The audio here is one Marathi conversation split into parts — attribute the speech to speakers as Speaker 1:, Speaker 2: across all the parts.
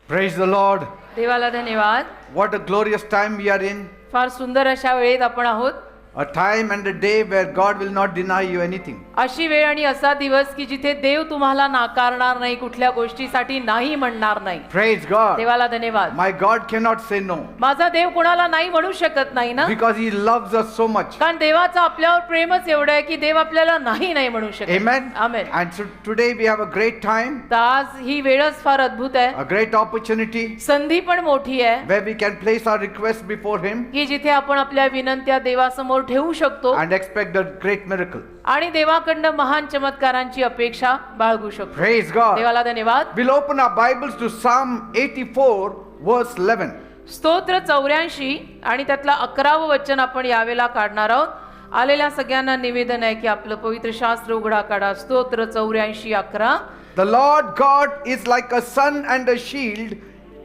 Speaker 1: Praise the Lord.
Speaker 2: देवाला धन्यवाद.
Speaker 1: What a glorious time we are in.
Speaker 2: फार सुंदर अशा वेळेत आपण आहोत.
Speaker 1: A time and a day where God will not deny you anything.
Speaker 2: अशी वेळ आणि असा दिवस की जिथे देव तुम्हाला नाकारणार नाही, कुठल्या गोष्टीसाठी नाही म्हणणार नाही.
Speaker 1: Praise God.
Speaker 2: देवाला धन्यवाद.
Speaker 1: My God cannot say no.
Speaker 2: माझा देव कोणाला नाही म्हणू शकत नाही ना,
Speaker 1: Because He loves us so much.
Speaker 2: कारण देवाचं आपल्यावर प्रेमच एवढं आहे की देव आपल्याला नाही म्हणू शकत.
Speaker 1: Amen.
Speaker 2: Amen.
Speaker 1: And so today we have a great time,
Speaker 2: तर आज ही वेळच फार अद्भुत आहे,
Speaker 1: a great opportunity
Speaker 2: संधी पण मोठी आहे
Speaker 1: where we can place our requests before Him
Speaker 2: की जिथे आपण आपल्या विनंत्या देवासमोर ठेवू शकतो
Speaker 1: and expect a great miracle.
Speaker 2: आणि देवाकडनं महान चमत्कारांची अपेक्षा बाळगू शकतो.
Speaker 1: Praise God.
Speaker 2: देवाला धन्यवाद.
Speaker 1: We'll open our Bibles to Psalm 84 verse 11.
Speaker 2: स्तोत्र 84 आणि त्यातला 11वं वचन आपण यावेळेला काढणार आहोत. आलेल्या सगळ्यांना निवेदन आहे की आपलं पवित्र शास्त्र उघडा काढा. स्तोत्र 84:11.
Speaker 1: The Lord God is like a sun and a shield.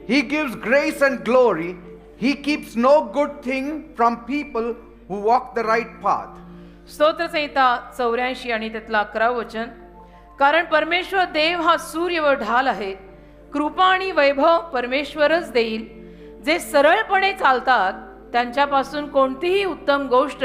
Speaker 1: He gives grace and glory. He keeps no good thing from people who walk the right path.
Speaker 2: स्तोत्र संहिता 84 आणि त्यातलं 11वं वचन. कारण परमेश्वर देव हा सूर्य व ढाल आहे. कृपा आणि वैभव परमेश्वरच देईल. जे सरळपणे चालतात त्यांच्यापासून कोणतीही उत्तम गोष्ट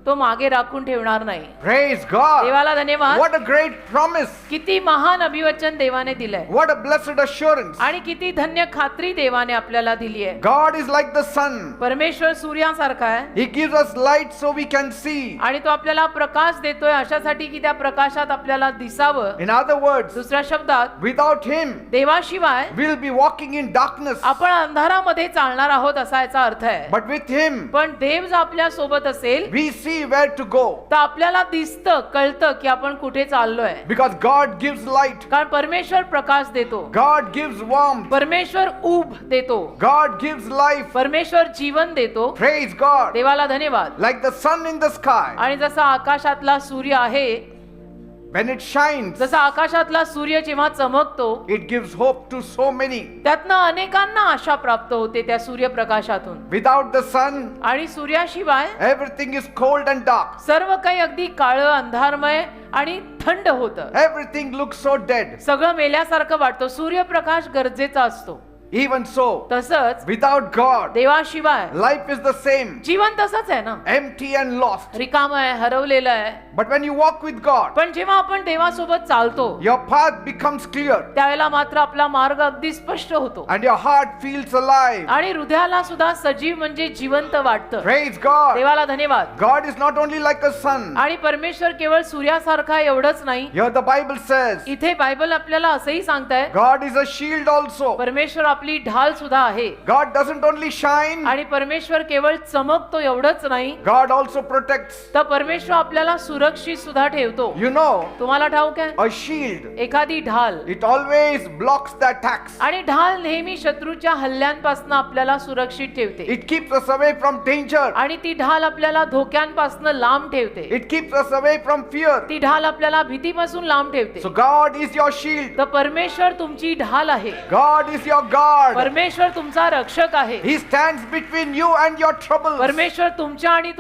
Speaker 2: तो मागे राखून ठेवणार नाही.
Speaker 1: Praise God.
Speaker 2: देवाला धन्यवाद.
Speaker 1: What a great promise.
Speaker 2: किती महान अभिवचन देवाने दिलंय
Speaker 1: What a blessed assurance.
Speaker 2: आणि किती धन्य खात्री देवाने आपल्याला दिली आहे.
Speaker 1: God is like the sun.
Speaker 2: परमेश्वर सूर्यासारखा आहे
Speaker 1: He gives us light so we can see.
Speaker 2: आणि तो आपल्याला प्रकाश देतोय अशासाठी की त्या प्रकाशात आपल्याला दिसावं.
Speaker 1: In other words,
Speaker 2: दुसऱ्या शब्दात
Speaker 1: without Him,
Speaker 2: देवाशिवाय
Speaker 1: we'll be walking in darkness.
Speaker 2: आपण अंधारामध्ये चालणार आहोत असा याचा अर्थ आहे.
Speaker 1: But with Him,
Speaker 2: पण देव जर आपल्या सोबत असेल
Speaker 1: we see where to go.
Speaker 2: तर आपल्याला दिसतं कळतं की आपण कुठे चाललोय.
Speaker 1: Because God gives light.
Speaker 2: कारण परमेश्वर प्रकाश देतो,
Speaker 1: God gives warmth.
Speaker 2: परमेश्वर ऊब देतो,
Speaker 1: God gives life.
Speaker 2: परमेश्वर जीवन देतो.
Speaker 1: Praise God.
Speaker 2: देवाला धन्यवाद.
Speaker 1: Like the sun in the sky,
Speaker 2: आणि जसा आकाशातला सूर्य आहे,
Speaker 1: when it shines,
Speaker 2: जसा आकाशातला सूर्य जेव्हा चमकतो
Speaker 1: it gives hope to so many.
Speaker 2: त्यातनं अनेकांना आशा प्राप्त होते त्या सूर्यप्रकाशातून.
Speaker 1: Without the sun,
Speaker 2: आणि सूर्याशिवाय
Speaker 1: everything is cold and dark.
Speaker 2: सर्व काही अगदी काळं अंधारमय आणि थंड होतं.
Speaker 1: Everything looks so dead.
Speaker 2: सगळं मेल्यासारखं वाटतं. सूर्यप्रकाश गरजेचा असतो.
Speaker 1: Even so,
Speaker 2: तसंच
Speaker 1: without God,
Speaker 2: देवाशिवाय
Speaker 1: life is the same,
Speaker 2: जीवन तसंच आहे ना,
Speaker 1: empty and lost.
Speaker 2: रिकाम आहे, हरवलेलं आहे.
Speaker 1: But when you walk with God,
Speaker 2: पण जेव्हा आपण देवासोबत चालतो
Speaker 1: your path becomes clear
Speaker 2: त्यावेळेला मात्र आपला मार्ग अगदी स्पष्ट होतो
Speaker 1: and your heart feels alive.
Speaker 2: आणि हृदयाला सुद्धा सजीव म्हणजे जिवंत वाटतं.
Speaker 1: Praise God.
Speaker 2: देवाला धन्यवाद.
Speaker 1: God is not only like a sun.
Speaker 2: आणि परमेश्वर केवळ सूर्यासारखा एवढंच नाही.
Speaker 1: Here the Bible says,
Speaker 2: इथे बायबल आपल्याला असंही सांगताय
Speaker 1: God is a shield also.
Speaker 2: परमेश्वर आपली ढाल सुद्धा आहे.
Speaker 1: God doesn't only shine,
Speaker 2: आणि परमेश्वर केवळ चमकतो एवढंच नाही,
Speaker 1: God also protects.
Speaker 2: तर परमेश्वर आपल्याला सुरक्षित सुद्धा ठेवतो.
Speaker 1: You know,
Speaker 2: तुम्हाला ठाऊक आहे,
Speaker 1: a shield,
Speaker 2: एखादी ढाल
Speaker 1: it always blocks the attacks.
Speaker 2: आणि ढाल नेहमी शत्रूच्या हल्ल्यांपासून आपल्याला सुरक्षित ठेवते.
Speaker 1: It keeps us away from danger.
Speaker 2: आणि ती ढाल आपल्याला धोक्यांपासून लांब ठेवते.
Speaker 1: It keeps us away from fear.
Speaker 2: ती ढाल आपल्याला भीतीपासून लांब ठेवते.
Speaker 1: So God is your shield.
Speaker 2: तर परमेश्वर तुमची ढाल आहे.
Speaker 1: God is your guard.
Speaker 2: परमेश्वर तुमचा रक्षक आहे.
Speaker 1: He stands between you and your troubles.
Speaker 2: परमेश्वर तुमच्या आणि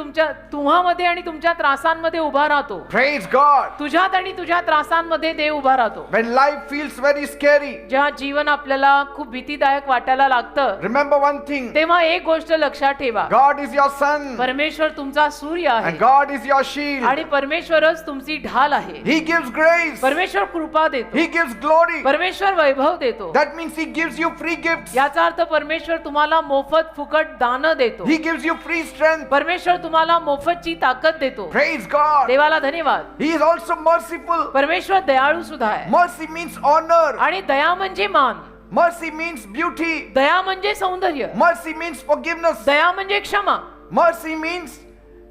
Speaker 2: तुम्हामध्ये आणि तुमच्या त्रासांमध्ये उभा राहतो.
Speaker 1: Praise God.
Speaker 2: तुझ्यात आणि तुझ्या त्रासांमध्ये देव उभा राहतो.
Speaker 1: When life feels very scary,
Speaker 2: जेव्हा जीवन आपल्याला खूप भीतीदायक वाटायला लागतं
Speaker 1: remember one thing.
Speaker 2: तेव्हा एक गोष्ट लक्षात ठेवा,
Speaker 1: God is your sun
Speaker 2: परमेश्वर तुमचा सूर्य आहे
Speaker 1: and God is your shield.
Speaker 2: आणि परमेश्वरच तुमची ढाल आहे.
Speaker 1: He gives grace.
Speaker 2: परमेश्वर कृपा देतो,
Speaker 1: He gives glory.
Speaker 2: परमेश्वर वैभव देतो.
Speaker 1: That means He gives you free gifts.
Speaker 2: याचा अर्थ परमेश्वर तुम्हाला मोफत फुकट दान देतो.
Speaker 1: He gives you free strength.
Speaker 2: परमेश्वर तुम्हाला मोफतची ताकद देतो.
Speaker 1: Praise God.
Speaker 2: देवाला धन्यवाद.
Speaker 1: He is also merciful.
Speaker 2: परमेश्वर दयाळू सुद्धा आहे.
Speaker 1: Mercy means honor.
Speaker 2: आणि दया म्हणजे मान,
Speaker 1: Mercy means beauty.
Speaker 2: दया म्हणजे सौंदर्य,
Speaker 1: Mercy means forgiveness.
Speaker 2: दया म्हणजे क्षमा,
Speaker 1: Mercy means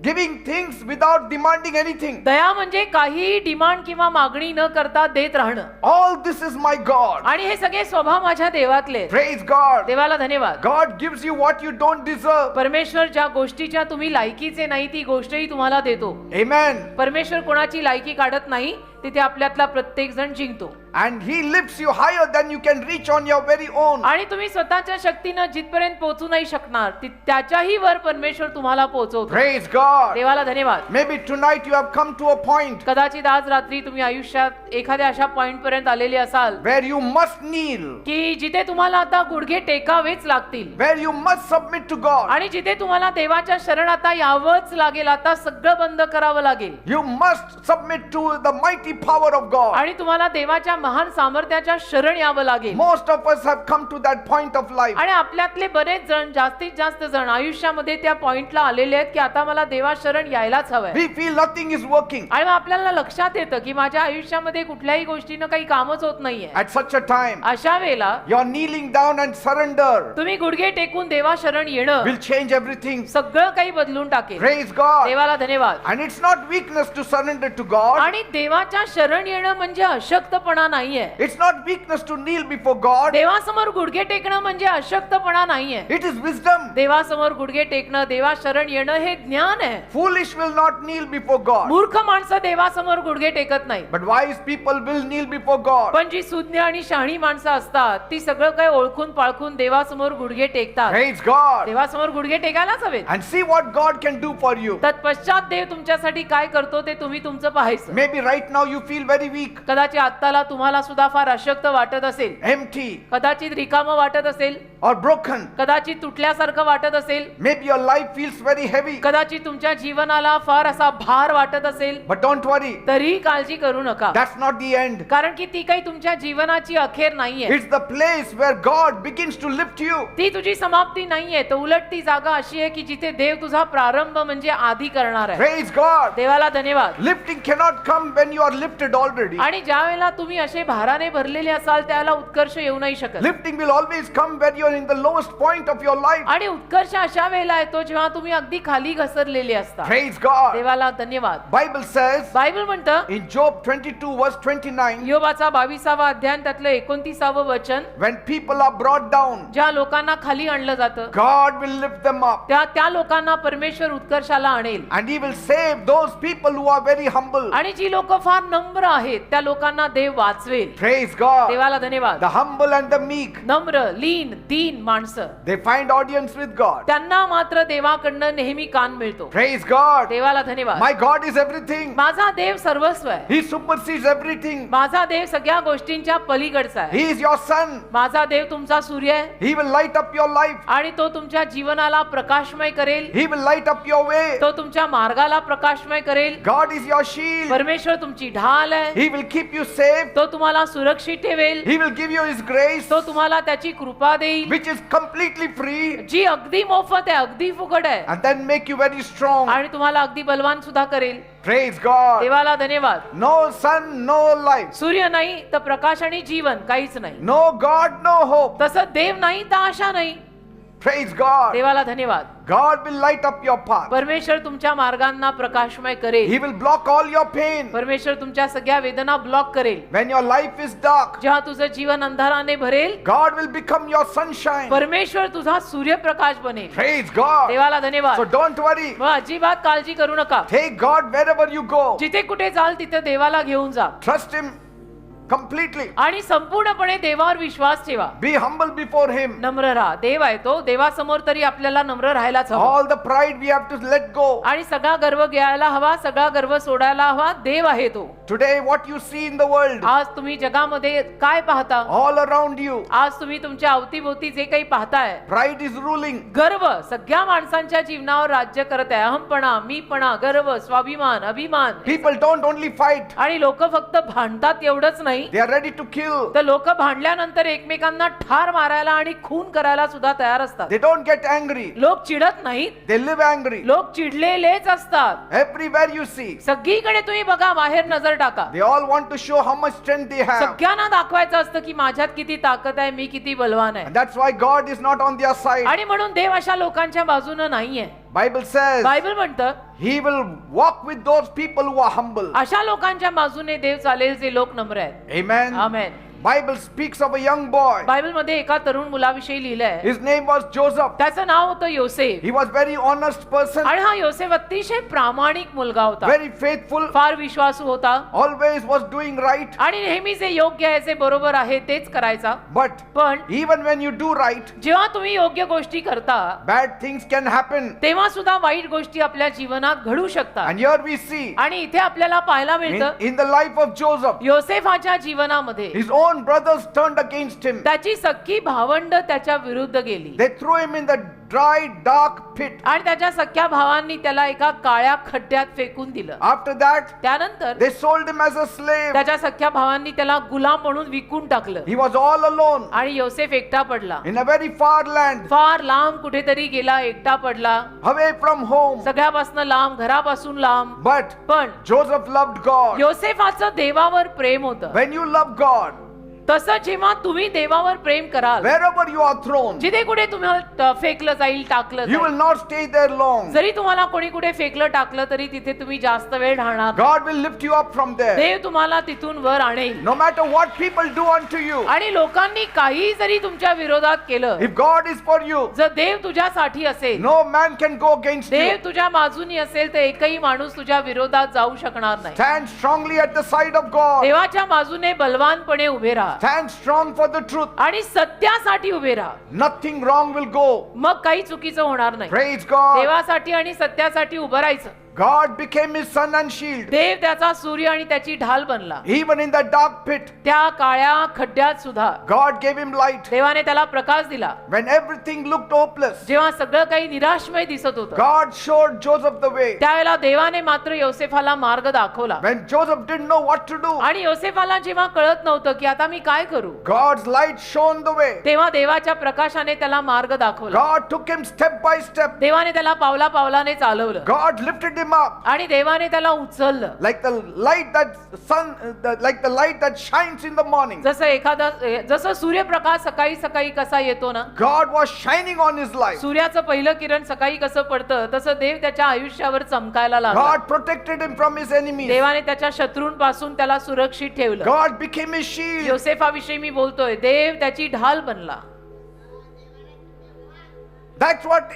Speaker 1: giving things without demanding anything.
Speaker 2: दया म्हणजे काही डिमांड किंवा मागणी न करता देत राहणं.
Speaker 1: All this is my God.
Speaker 2: आणि हे सगळे स्वभाव माझ्या देवातले.
Speaker 1: Praise God.
Speaker 2: देवाला धन्यवाद.
Speaker 1: God gives you what you don't deserve.
Speaker 2: परमेश्वर ज्या गोष्टीच्या तुम्ही लायकीचे नाही ती गोष्टही तुम्हाला देतो.
Speaker 1: Amen.
Speaker 2: परमेश्वर कोणाची लायकी काढत नाही, तिथे आपल्यातला प्रत्येक जण जिंकतो.
Speaker 1: And he lifts you higher than you can reach on your very own.
Speaker 2: आणि तुम्ही स्वतःच्या शक्तीनं जिथपर्यंत पोहोचू नाही शकणार त्याच्याही वर परमेश्वर तुम्हाला पोहोचवतो.
Speaker 1: Praise God.
Speaker 2: देवाला धन्यवाद.
Speaker 1: Maybe tonight you have come to a point
Speaker 2: कदाचित आज रात्री तुम्ही आयुष्यात एखाद्या अशा पॉइंट पर्यंत आलेले असाल
Speaker 1: where you must kneel,
Speaker 2: की जिथे तुम्हाला आता गुडघे टेकावेच लागतील
Speaker 1: where you must submit to God.
Speaker 2: आणि जिथे तुम्हाला देवाच्या शरण आता यावंच लागेल. आता सगळं बंद करावं लागेल
Speaker 1: You must submit to the mighty power of God.
Speaker 2: आणि तुम्हाला देवाच्या महान सामर्थ्याच्या शरण यावं लागेल.
Speaker 1: Most of us have come to that point of life.
Speaker 2: आणि आपल्यातले बरेच जण जास्तीत जास्त जण आयुष्यामध्ये त्या पॉइंटला आलेले आहेत की आता मला देवा शरण यायलाच हवंय.
Speaker 1: We feel nothing is working.
Speaker 2: आणि मग आपल्याला लक्षात येतं की माझ्या आयुष्यामध्ये कुठल्याही गोष्टीनं काही कामच होत नाहीये.
Speaker 1: At such a time,
Speaker 2: अशा वेळेला
Speaker 1: your kneeling down and surrender
Speaker 2: तुम्ही गुडघे टेकून देवा शरण येणं
Speaker 1: will change everything.
Speaker 2: सगळं काही बदलून टाकेल.
Speaker 1: Praise God.
Speaker 2: देवाला धन्यवाद.
Speaker 1: And it's not weakness to surrender to God.
Speaker 2: आणि देवाच्या शरण येणं म्हणजे अशक्तपणा नाहीये.
Speaker 1: It's not weakness to kneel before God.
Speaker 2: देवासमोर गुडघे टेकणं म्हणजे अशक्तपणा नाहीये.
Speaker 1: It is wisdom.
Speaker 2: देवासमोर गुडघे टेकणं देवा शरण येणं हे ज्ञान आहे.
Speaker 1: Foolish will not kneel before God.
Speaker 2: मूर्ख माणसं देवासमोर गुडघे टेकत नाही.
Speaker 1: But wise people will kneel before God.
Speaker 2: पण जी सुज्ञ आणि शहाणी माणसं असतात ती सगळं काही ओळखून पाळखून देवासमोर गुडघे टेकतात.
Speaker 1: Praise God.
Speaker 2: देवासमोर गुडघे टेकायलाच हवेत.
Speaker 1: And see what God can do for you.
Speaker 2: तत्पश्चात देव तुमच्यासाठी काय करतो ते तुम्ही तुमचं पाहायचं.
Speaker 1: Maybe right now you feel very weak,
Speaker 2: कदाचित आत्ताला तुम्हाला सुद्धा फार अशक्त वाटत असेल.
Speaker 1: empty,
Speaker 2: कदाचित रिकामं वाटत असेल.
Speaker 1: or broken.
Speaker 2: कदाचित तुटल्यासारखं वाटत असेल.
Speaker 1: Maybe your life feels very heavy.
Speaker 2: कदाचित तुमच्या जीवनाला फार असा भार वाटत असेल.
Speaker 1: But don't worry.
Speaker 2: तरीही काळजी करू नका.
Speaker 1: That's not the end.
Speaker 2: कारण की ती काही तुमच्या जीवनाची अखेर नाहीये.
Speaker 1: It's the place where God begins to lift you.
Speaker 2: ती तुझी समाप्ती नाहीये. तर उलट ती जागा अशी आहे की जिथे देव तुझा प्रारंभ म्हणजे आधी करणार आहे.
Speaker 1: Praise God.
Speaker 2: देवाला धन्यवाद.
Speaker 1: Lifting cannot come when you are lifted already.
Speaker 2: आणि ज्या वेळेला तुम्ही असे भाराने भरलेले असाल त्याला उत्कर्ष येऊ नाही शकत.
Speaker 1: Lifting will always come when you are in the lowest point of your life.
Speaker 2: आणि उत्कर्ष अशा वेळेला येतो जेव्हा तुम्ही अगदी खाली घसरलेले असता.
Speaker 1: Praise God.
Speaker 2: देवाला धन्यवाद.
Speaker 1: Bible says
Speaker 2: बायबल म्हणतं
Speaker 1: in Job 22 verse 29,
Speaker 2: योबाचा 22वा अध्याय त्यातलं 29व वचन,
Speaker 1: when people are brought down,
Speaker 2: ज्या लोकांना खाली आणलं जातं
Speaker 1: God will lift them up.
Speaker 2: त्या लोकांना परमेश्वर उत्कर्षाला आणेल.
Speaker 1: And he will save those people who are very humble.
Speaker 2: आणि जी लोक फार नम्र आहेत त्या लोकांना देव वाचवेल.
Speaker 1: Praise God.
Speaker 2: देवाला धन्यवाद.
Speaker 1: The humble and the meek,
Speaker 2: नम्र लीन दीन माणसं
Speaker 1: they find audience with God.
Speaker 2: त्यांना मात्र देवाकडनं नेहमी कान मिळतो.
Speaker 1: Praise God.
Speaker 2: देवाला धन्यवाद.
Speaker 1: My God is everything.
Speaker 2: माझा देव सर्वस्व आहे.
Speaker 1: He supersedes everything.
Speaker 2: माझा देव सगळ्या गोष्टींच्या पलीकडचा आहे.
Speaker 1: He is your sun.
Speaker 2: माझा देव तुमचा सूर्य आहे.
Speaker 1: He will light up your life.
Speaker 2: आणि तो तुमच्या जीवनाला प्रकाशमय करेल.
Speaker 1: He will light up your way.
Speaker 2: तो तुमच्या मार्गाला प्रकाशमय करेल.
Speaker 1: God is your shield.
Speaker 2: परमेश्वर तुमची ढाल आहे.
Speaker 1: He will keep you safe.
Speaker 2: तो तुम्हाला सुरक्षित ठेवेल.
Speaker 1: He will give you his grace,
Speaker 2: तो तुम्हाला त्याची कृपा देईल
Speaker 1: which is completely free,
Speaker 2: जी अगदी मोफत आहे अगदी फुकट आहे
Speaker 1: and then make you very strong.
Speaker 2: आणि तुम्हाला अगदी बलवान सुद्धा करेल.
Speaker 1: Praise God.
Speaker 2: देवाला धन्यवाद.
Speaker 1: No sun, no life.
Speaker 2: सूर्य नाही तर प्रकाश आणि जीवन काहीच नाही.
Speaker 1: No God, no hope.
Speaker 2: तसं देव नाही तर आशा नाही.
Speaker 1: Praise God.
Speaker 2: देवाला धन्यवाद.
Speaker 1: God will light up your path.
Speaker 2: परमेश्वर तुमच्या मार्गांना प्रकाशमय करेल.
Speaker 1: He will block all your pain.
Speaker 2: परमेश्वर तुमच्या सगळ्या वेदना ब्लॉक करेल.
Speaker 1: When your life is dark,
Speaker 2: जेव्हा तुझं जीवन अंधाराने भरेल
Speaker 1: God will become your sunshine.
Speaker 2: परमेश्वर तुझा सूर्यप्रकाश बनेल.
Speaker 1: Praise God.
Speaker 2: देवाला धन्यवाद.
Speaker 1: So don't worry.
Speaker 2: मग अजिबात काळजी करू नका.
Speaker 1: Take God wherever you go.
Speaker 2: जिथे कुठे जाल तिथे देवाला घेऊन जा
Speaker 1: Trust Him completely.
Speaker 2: आणि संपूर्णपणे देवावर विश्वास ठेवा.
Speaker 1: Be humble before Him.
Speaker 2: नम्र राहा. देव आहे तो. देवासमोर तरी आपल्याला नम्र राहायलाच हवं.
Speaker 1: All the pride we have to let go.
Speaker 2: आणि सगळा गर्व घ्यायला हवा. सगळा गर्व सोडायला हवा. देव आहे तो.
Speaker 1: Today what you see in the world,
Speaker 2: आज तुम्ही जगामध्ये काय पाहता?
Speaker 1: all around you,
Speaker 2: आज तुम्ही तुमच्या अवतीभोवती जे काही पाहताय
Speaker 1: pride is ruling.
Speaker 2: गर्व सगळ्या माणसांच्या जीवनावर राज्य करत आहे. अहमपणा, मीपणा, गर्व, स्वाभिमान, अभिमान.
Speaker 1: People don't only fight,
Speaker 2: आणि लोक फक्त भांडतात एवढंच नाही
Speaker 1: they are ready to kill.
Speaker 2: तर लोक भांडल्यानंतर एकमेकांना ठार मारायला आणि खून करायला सुद्धा तयार असतात.
Speaker 1: They don't get angry,
Speaker 2: लोक चिडत नाहीत.
Speaker 1: they live angry.
Speaker 2: लोक चिडलेलेच असतात.
Speaker 1: Everywhere you see,
Speaker 2: सगळीकडे तुम्ही बघा, बाहेर नजर टाका.
Speaker 1: they all want to show how much strength they have.
Speaker 2: सगळ्यांना दाखवायचं असतं की माझ्यात किती ताकद आहे, मी किती बलवान आहे.
Speaker 1: And that's why God is not on their side.
Speaker 2: आणि म्हणून देव अशा लोकांच्या बाजूने नाहीये.
Speaker 1: Bible says
Speaker 2: बायबल म्हणतं
Speaker 1: He will walk with those people who are humble.
Speaker 2: अशा लोकांच्या बाजूने देव चालेल जे लोक नम्र आहेत.
Speaker 1: Amen.
Speaker 2: Amen.
Speaker 1: Bible speaks of a young boy.
Speaker 2: Bible मध्ये एका तरुण मुलाविषयी लिहिलंय.
Speaker 1: His name was Joseph.
Speaker 2: त्याचं नाव होतं योसेफ.
Speaker 1: He was very honest person,
Speaker 2: आणि हा योसेफ अतिशय प्रामाणिक मुलगा होता.
Speaker 1: very faithful,
Speaker 2: फार विश्वासू होता
Speaker 1: always was doing right.
Speaker 2: आणि नेहमी जे योग्य आहे जे बरोबर आहे तेच करायचा.
Speaker 1: But
Speaker 2: पण
Speaker 1: even when you do right,
Speaker 2: जेव्हा तुम्ही योग्य गोष्टी करता
Speaker 1: bad things can happen.
Speaker 2: तेव्हा सुद्धा वाईट गोष्टी आपल्या जीवनात घडू शकतात.
Speaker 1: And here we see
Speaker 2: आणि इथे आपल्याला पाहायला मिळतं
Speaker 1: in the life of Joseph,
Speaker 2: योसेफाच्या जीवनामध्ये
Speaker 1: his own brothers turned against him.
Speaker 2: त्याची सख्खी भावंड त्याच्या विरुद्ध गेली
Speaker 1: They threw him in the dry, dark pit.
Speaker 2: आणि त्याच्या सख्या भावांनी त्याला एका काळ्या खड्ड्यात फेकून दिलं.
Speaker 1: After that,
Speaker 2: त्यानंतर
Speaker 1: they sold him as a slave.
Speaker 2: त्याच्या सख्या भावांनी त्याला गुलाम म्हणून विकून टाकलं
Speaker 1: He was all alone
Speaker 2: आणि योसेफ एकटा पडला.
Speaker 1: in a very far land,
Speaker 2: फार लांब कुठेतरी गेला, एकटा पडला,
Speaker 1: away from home.
Speaker 2: सगळ्यापासून लांब, घरापासून लांब.
Speaker 1: But
Speaker 2: पण
Speaker 1: Joseph loved God.
Speaker 2: योसेफाचं देवावर प्रेम होतं.
Speaker 1: When you love God,
Speaker 2: तसं जेव्हा तुम्ही देवावर प्रेम कराल,
Speaker 1: wherever you are thrown,
Speaker 2: जिथे कुठे तुम्हाला फेकलं जाईल, टाकलं
Speaker 1: you will
Speaker 2: जाईल,
Speaker 1: not stay there long.
Speaker 2: जरी तुम्हाला कोणी कुठे फेकलं टाकलं तरी तिथे तुम्ही जास्त वेळ राहणार.
Speaker 1: God will lift you up from there.
Speaker 2: देव तुम्हाला तिथून वर आणेल.
Speaker 1: No matter what people do unto you,
Speaker 2: आणि लोकांनी काही जरी तुमच्या विरोधात केलं,
Speaker 1: if God is for you,
Speaker 2: जर देव तुझ्यासाठी असेल,
Speaker 1: no man can go against
Speaker 2: Dev
Speaker 1: you.
Speaker 2: तुझ्या बाजूनी असेल, तर एकही माणूस तुझ्या विरोधात जाऊ शकणार नाही.
Speaker 1: Stand strongly at the side of God.
Speaker 2: देवाच्या बाजूने बलवानपणे उभे राहा
Speaker 1: Stand strong for the truth.
Speaker 2: आणि सत्यासाठी उभे राहा.
Speaker 1: Nothing wrong will go.
Speaker 2: मग काही चुकीचं होणार नाही.
Speaker 1: Praise God.
Speaker 2: देवासाठी आणि सत्यासाठी उभं राहायचं.
Speaker 1: God became his sun and shield.
Speaker 2: देव त्याचा सूर्य आणि त्याची ढाल बनला.
Speaker 1: Even in the dark pit,
Speaker 2: त्या काळ्या खड्ड्यात सुद्धा
Speaker 1: God gave him light.
Speaker 2: देवाने त्याला प्रकाश दिला.
Speaker 1: When everything looked hopeless,
Speaker 2: जेव्हा सगळं काही निराशमय दिसत होतं,
Speaker 1: God showed Joseph the way.
Speaker 2: त्यावेळेला देवाने मात्र योसेफाला मार्ग दाखवला.
Speaker 1: When Joseph didn't know what to do,
Speaker 2: आणि योसेफाला जेव्हा कळत नव्हतं की आता मी काय करू,
Speaker 1: God's light shone the way.
Speaker 2: तेव्हा देवाच्या प्रकाशाने त्याला मार्ग दाखवला.
Speaker 1: God took him step by step.
Speaker 2: देवाने त्याला पावला पावलाने चालवलं
Speaker 1: God lifted him up
Speaker 2: आणि देवाने त्याला उचललं.
Speaker 1: like the light that like the light that shines in the morning.
Speaker 2: जसं सूर्यप्रकाश सकाळी सकाळी कसा येतो ना,
Speaker 1: God was shining on his life.
Speaker 2: सूर्याचं पहिलं किरण सकाळी कसं पडतं, तसं देव त्याच्या आयुष्यावर चमकायला लागला.
Speaker 1: God protected him from his enemies.
Speaker 2: देवाने त्याच्या शत्रूंपासून त्याला सुरक्षित ठेवलं.
Speaker 1: God became his shield.
Speaker 2: योसेफाविषयी मी बोलतोय, देव त्याची ढाल बनला.
Speaker 1: That's what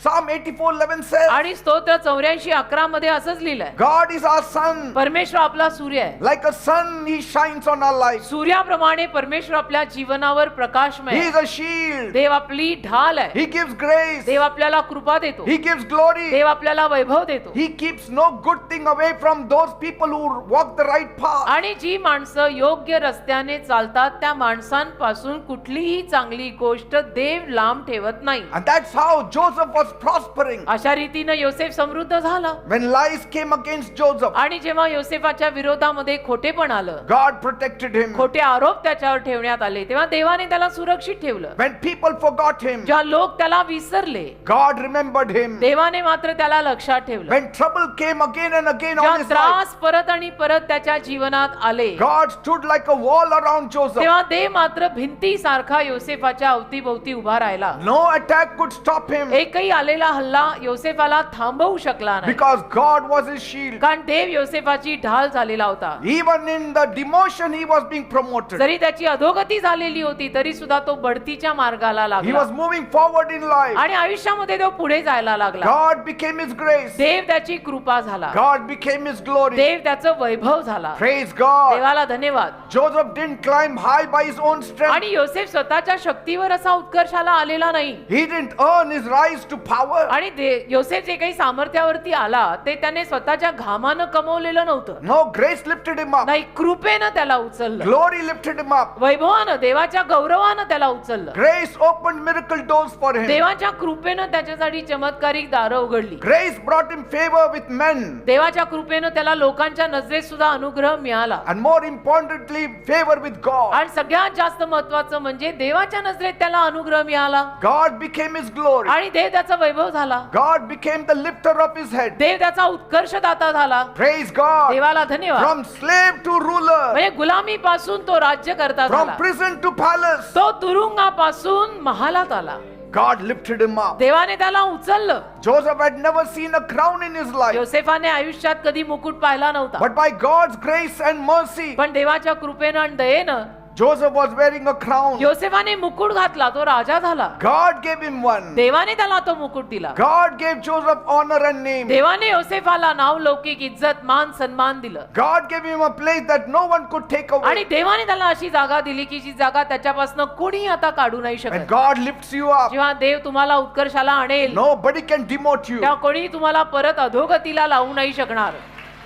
Speaker 1: Psalm 84:11 says.
Speaker 2: आणि स्तोत्र 84:11 मध्ये असंच लिहिलंय,
Speaker 1: God is our sun.
Speaker 2: परमेश्वर आपला सूर्य आहे.
Speaker 1: Like a sun, he shines on our life.
Speaker 2: सूर्याप्रमाणे परमेश्वर आपल्या जीवनावर प्रकाशमय
Speaker 1: He
Speaker 2: आहे.
Speaker 1: is a shield.
Speaker 2: देव आपली ढाल आहे.
Speaker 1: He gives grace.
Speaker 2: देव आपल्याला कृपा देतो.
Speaker 1: He gives glory.
Speaker 2: देव आपल्याला वैभव देतो.
Speaker 1: He keeps no good thing away from those people who walk the right path.
Speaker 2: आणि जी माणसं योग्य रस्त्याने चालतात त्या माणसांपासून कुठलीही चांगली गोष्ट देव लांब ठेवत नाही.
Speaker 1: And that's how Joseph was prospering.
Speaker 2: अशा रीतीनं योसेफ समृद्ध झाला.
Speaker 1: When lies came against Joseph,
Speaker 2: आणि जेव्हा योसेफाच्या विरोधामध्ये खोटेपण आलं,
Speaker 1: God protected him.
Speaker 2: खोटे आरोप त्याच्यावर ठेवण्यात आले, तेव्हा देवाने त्याला सुरक्षित ठेवलं.
Speaker 1: When people forgot him,
Speaker 2: जेव्हा लोक त्याला विसरले,
Speaker 1: God remembered him.
Speaker 2: देवाने मात्र त्याला लक्षात ठेवलं.
Speaker 1: When trouble came again and again
Speaker 2: जेव्हा
Speaker 1: on his life,
Speaker 2: त्रास परत आणि परत त्याच्या जीवनात आले,
Speaker 1: God stood like a wall around Joseph.
Speaker 2: तेव्हा देव मात्र भिंतीसारखा योसेफाच्या अवतीभोवती उभा राहिला.
Speaker 1: No attack could stop him
Speaker 2: एकही आलेला हल्ला योसेफाला थांबवू शकला नाही,
Speaker 1: because God was his shield.
Speaker 2: कारण देव योसेफाची ढाल झालेला होता.
Speaker 1: Even in the demotion, he was being promoted.
Speaker 2: जरी त्याची अधोगती झालेली होती तरी सुद्धा तो बढतीच्या मार्गाला
Speaker 1: He
Speaker 2: लागला
Speaker 1: was moving forward in life.
Speaker 2: आणि आयुष्यामध्ये तो पुढे जायला लागला.
Speaker 1: God became his grace.
Speaker 2: देव त्याची कृपा झाला.
Speaker 1: God became his glory.
Speaker 2: देव त्याचं वैभव झाला.
Speaker 1: Praise God.
Speaker 2: देवाला धन्यवाद.
Speaker 1: Joseph didn't climb high by his own strength.
Speaker 2: आणि योसेफ स्वतःच्या शक्तीवर असा उत्कर्षाला आलेला नाही.
Speaker 1: He didn't earn his rise to power.
Speaker 2: आणि योसेफ जे काही सामर्थ्यावरती आला ते त्याने स्वतःच्या घामानं कमवलेलं नव्हतं.
Speaker 1: No, grace lifted him up.
Speaker 2: नाही, कृपेनं त्याला उचललं.
Speaker 1: Glory lifted him up.
Speaker 2: वैभवानं, देवाच्या गौरवानं त्याला उचललं.
Speaker 1: Grace opened miracle doors for him.
Speaker 2: देवाच्या कृपेनं त्याच्यासाठी चमत्कारिक दारं उघडली.
Speaker 1: Grace brought him favor with men.
Speaker 2: देवाच्या कृपेनं त्याला लोकांच्या नजरेत सुद्धा अनुग्रह मिळाला.
Speaker 1: And more importantly, favor with God.
Speaker 2: आणि सगळ्यात जास्त महत्वाचं म्हणजे देवाच्या नजरेत त्याला अनुग्रह मिळाला.
Speaker 1: God became his glory.
Speaker 2: आणि देव त्याचा वैभव झाला.
Speaker 1: God became the lifter of his head.
Speaker 2: देव त्याचा उत्कर्षदाता झाला.
Speaker 1: Praise God.
Speaker 2: देवाला धन्यवाद.
Speaker 1: From slave to ruler.
Speaker 2: म्हणजे गुलामीपासून तो राज्य करता
Speaker 1: From
Speaker 2: झाला.
Speaker 1: prison to palace.
Speaker 2: तो तुरुंगापासून महालात आला.
Speaker 1: God lifted him up.
Speaker 2: देवाने त्याला उचललं.
Speaker 1: Joseph had never seen a crown in his life.
Speaker 2: योसेफाने आयुष्यात कधी मुकुट पाहिला नव्हता,
Speaker 1: But by God's grace and mercy,
Speaker 2: पण देवाच्या कृपेनं आणि दयेनं
Speaker 1: Joseph was wearing a crown.
Speaker 2: योसेफाने मुकुट घातला, तो राजा झाला.
Speaker 1: God gave him one.
Speaker 2: देवाने त्याला तो मुकुट दिला.
Speaker 1: God gave Joseph honor and name.
Speaker 2: देवाने योसेफाला नाव, लौकिक, इज्जत, मान, सन्मान दिलं.
Speaker 1: God gave him a place that no one could take
Speaker 2: आणि
Speaker 1: away.
Speaker 2: देवाने त्याला अशी जागा दिली की जी जागा त्याच्यापासून कोणी आता काढू नाही
Speaker 1: When
Speaker 2: शकत.
Speaker 1: God lifts you up,
Speaker 2: जेव्हा देव तुम्हाला उत्कर्षाला आणेल,
Speaker 1: nobody can demote you.
Speaker 2: तेव्हा कोणी तुम्हाला परत अधोगतीला लावू नाही शकणार,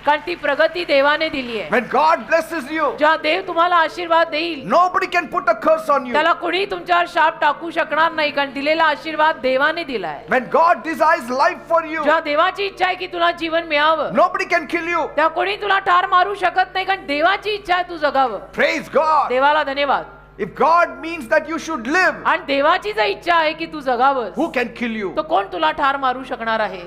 Speaker 2: कारण ती प्रगती देवाने दिली आहे.
Speaker 1: When God blesses you,
Speaker 2: जेव्हा देव तुम्हाला आशीर्वाद देईल,
Speaker 1: nobody can put a curse on you.
Speaker 2: त्याला कोणी तुमच्यावर शाप टाकू शकणार नाही, कारण दिलेला आशीर्वाद देवाने दिलाय.
Speaker 1: When God desires life for you,
Speaker 2: जेव्हा देवाची इच्छा आहे की तुला जीवन मिळावं,
Speaker 1: nobody can kill you.
Speaker 2: तेव्हा कोणी तुला ठार मारू शकत नाही, कारण देवाची इच्छा आहे तू जगावं.
Speaker 1: Praise God.
Speaker 2: देवाला धन्यवाद.
Speaker 1: If God means that you should live,
Speaker 2: आणि देवाची जर इच्छा आहे की तू जगावं,
Speaker 1: who can kill you?
Speaker 2: तर कोण तुला ठार मारू शकणार आहे?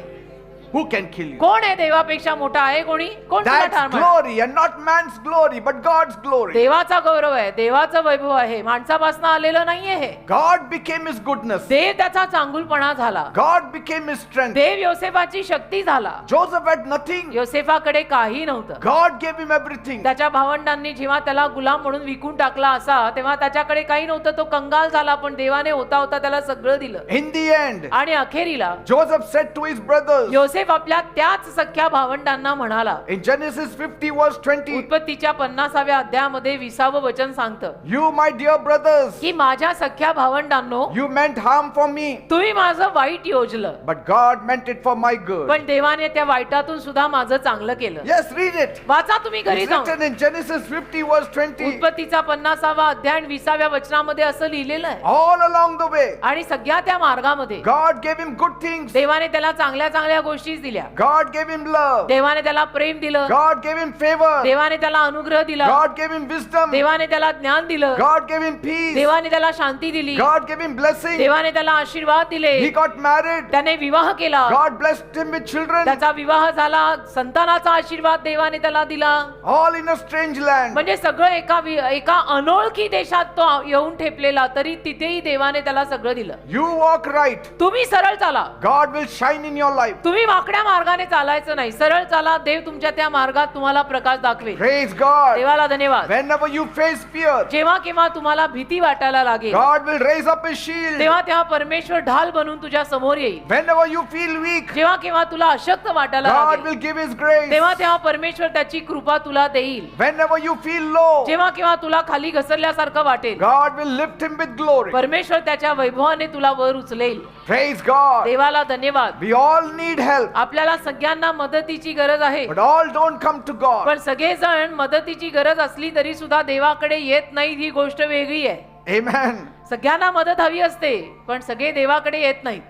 Speaker 1: Who can kill you?
Speaker 2: कोण आहे देवापेक्षा मोठा आहे? कोणी? कोण तुला ठार
Speaker 1: That's
Speaker 2: मारू?
Speaker 1: glory, and not man's glory, but God's glory.
Speaker 2: देवाचा गौरव आहे, देवाचं वैभव आहे, माणसापासून आलेलं नाहीये हे.
Speaker 1: God became his goodness.
Speaker 2: देव त्याचा चांगुलपणा झाला.
Speaker 1: God became his strength.
Speaker 2: देव योसेफाची शक्ती झाला.
Speaker 1: Joseph had nothing.
Speaker 2: योसेफाकडे काही नव्हतं.
Speaker 1: God gave him everything.
Speaker 2: त्याच्या भावंडांनी जेव्हा त्याला गुलाम म्हणून विकून टाकला असा, तेव्हा त्याच्याकडे काही नव्हतं, तो कंगाल झाला, पण देवाने होता होता त्याला सगळं दिलं.
Speaker 1: In the end,
Speaker 2: आणि अखेरीला
Speaker 1: Joseph said to his brothers,
Speaker 2: योसेफ आपल्या त्याच सख्या भावंडांना म्हणाला.
Speaker 1: in Genesis 50 verse 20,
Speaker 2: उत्पत्तीच्या 50व्या अध्यायामध्ये 20वं वचन सांगतं
Speaker 1: you my dear brothers,
Speaker 2: की माझ्या सख्या भावंडांनो,
Speaker 1: you meant harm for me,
Speaker 2: तुम्ही माझं वाईट योजलं,
Speaker 1: but God meant it for my good.
Speaker 2: पण देवाने त्या वाईटातून सुद्धा माझं चांगलं केलं.
Speaker 1: Yes, read it.
Speaker 2: वाचा तुम्ही घरी
Speaker 1: It's
Speaker 2: जाऊन.
Speaker 1: written in Genesis 50 verse 20.
Speaker 2: उत्पत्तीचा 50वा अध्याय 20व्या वचनामध्ये असं लिहिलेलं आहे.
Speaker 1: All along the way,
Speaker 2: आणि सगळ्या त्या मार्गामध्ये
Speaker 1: God gave him good things.
Speaker 2: देवाने त्याला चांगल्या चांगल्या गोष्टी दिल्या.
Speaker 1: God gave him love.
Speaker 2: देवाने त्याला प्रेम दिलं.
Speaker 1: God gave him favor.
Speaker 2: देवाने त्याला अनुग्रह दिला.
Speaker 1: God gave him wisdom.
Speaker 2: देवाने त्याला ज्ञान दिलं.
Speaker 1: God gave him peace.
Speaker 2: देवाने त्याला शांती दिली.
Speaker 1: God gave him blessing.
Speaker 2: देवाने त्याला आशीर्वाद दिले.
Speaker 1: He got married.
Speaker 2: त्याने विवाह केला.
Speaker 1: God blessed him with children.
Speaker 2: त्याचा विवाह झाला. संतानाचा आशीर्वाद देवाने त्याला दिला.
Speaker 1: All in a strange land.
Speaker 2: म्हणजे सगळं एका अनोळखी देशात तो येऊन ठेपलेला, तरी तिथेही देवाने त्याला सगळं दिलं.
Speaker 1: You walk right.
Speaker 2: तुम्ही सरळ चाला.
Speaker 1: God will shine in your life.
Speaker 2: तुम्ही वाकड्या मार्गाने चालायचं नाही, सरळ चाला. देव तुमच्या त्या मार्गात तुम्हाला प्रकाश दाखवेल.
Speaker 1: Praise God.
Speaker 2: देवाला धन्यवाद.
Speaker 1: Whenever you face fear,
Speaker 2: जेव्हा केव्हा तुम्हाला भीती वाटायला लागेल,
Speaker 1: God will raise up his shield.
Speaker 2: तेव्हा परमेश्वर ढाल बनून तुझ्या समोर येईल.
Speaker 1: Whenever you feel weak,
Speaker 2: जेव्हा केव्हा तुला अशक्त वाटायला
Speaker 1: God
Speaker 2: लागेल,
Speaker 1: will give his grace.
Speaker 2: तेव्हा परमेश्वर त्याची कृपा तुला देईल.
Speaker 1: Whenever you feel low,
Speaker 2: जेव्हा केव्हा तुला खाली घसरल्यासारखं वाटेल,
Speaker 1: God will lift him with glory.
Speaker 2: परमेश्वर त्याच्या वैभवाने तुला वर उचलेल.
Speaker 1: Praise God.
Speaker 2: देवाला धन्यवाद.
Speaker 1: We all need help,
Speaker 2: आपल्याला सगळ्यांना मदतीची गरज आहे,
Speaker 1: but all don't come to God.
Speaker 2: पण सगळेजण मदतीची गरज असली तरी सुद्धा देवाकडे येत नाहीत, ही गोष्ट वेगळी आहे.
Speaker 1: Amen.
Speaker 2: सगळ्यांना मदत हवी असते, पण सगळे देवाकडे येत नाहीत.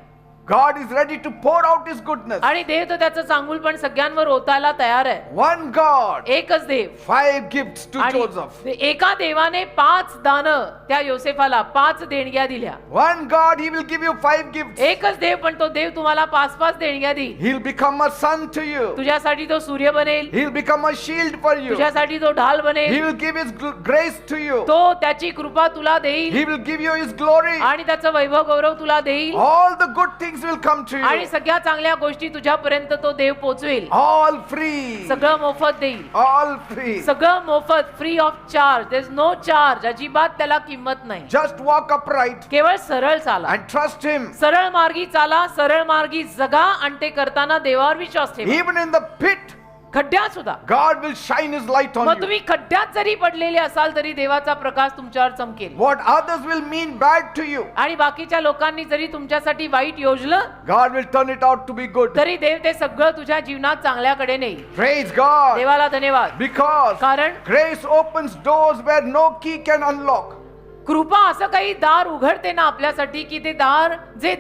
Speaker 1: God is ready to pour out his goodness.
Speaker 2: आणि देव तर त्याचं चांगुलपण सगळ्यांवर ओतायला तयार आहे.
Speaker 1: One God,
Speaker 2: एकच देव.
Speaker 1: 5 gifts to
Speaker 2: आणि
Speaker 1: Joseph.
Speaker 2: एका देवाने 5 दानं त्या योसेफाला 5 देणग्या दिल्या.
Speaker 1: One God, he will give you 5 gifts.
Speaker 2: एकच देव, पण तो देव तुम्हाला 5 देणग्या देईल.
Speaker 1: He'll become a son to you.
Speaker 2: तुझ्यासाठी तो सूर्य बनेल.
Speaker 1: He'll become a shield for you.
Speaker 2: तुझ्यासाठी तो ढाल
Speaker 1: He
Speaker 2: बनेल.
Speaker 1: will give his grace to you.
Speaker 2: तो त्याची कृपा तुला देईल
Speaker 1: He will give you his glory.
Speaker 2: आणि त्याचं वैभव गौरव तुला देईल.
Speaker 1: All the good things will come to you.
Speaker 2: आणि सगळ्या चांगल्या गोष्टी तुझ्यापर्यंत तो देव पोहोचवेल.
Speaker 1: All free.
Speaker 2: सगळं मोफत देईल.
Speaker 1: All free.
Speaker 2: सगळं मोफत, free of charge. There is no charge. अजिबात त्याला किंमत नाही.
Speaker 1: Just walk upright
Speaker 2: केवळ सरळ चाला.
Speaker 1: and trust him.
Speaker 2: सरळ मार्गी चाला, सरळ मार्गी जगा, आणि ते करताना देवावर विश्वास ठेवा.
Speaker 1: Even in the pit,
Speaker 2: खड्ड्यात सुद्धा
Speaker 1: God will shine his light on
Speaker 2: मग
Speaker 1: you.
Speaker 2: तुम्ही खड्ड्यात जरी पडलेले असाल तरी देवाचा प्रकाश तुमच्यावर चमकेल.
Speaker 1: What others will mean bad to you,
Speaker 2: आणि बाकीच्या लोकांनी जरी तुमच्यासाठी वाईट योजलं,
Speaker 1: God will turn it out to be good.
Speaker 2: तरी देव ते सगळं तुझ्या जीवनात चांगल्याकडे नेईल.
Speaker 1: Praise God.
Speaker 2: देवाला धन्यवाद.
Speaker 1: Because
Speaker 2: कारण
Speaker 1: grace opens doors where no key can unlock.
Speaker 2: कृपा असं काही दार उघडते ना आपल्यासाठी, की ते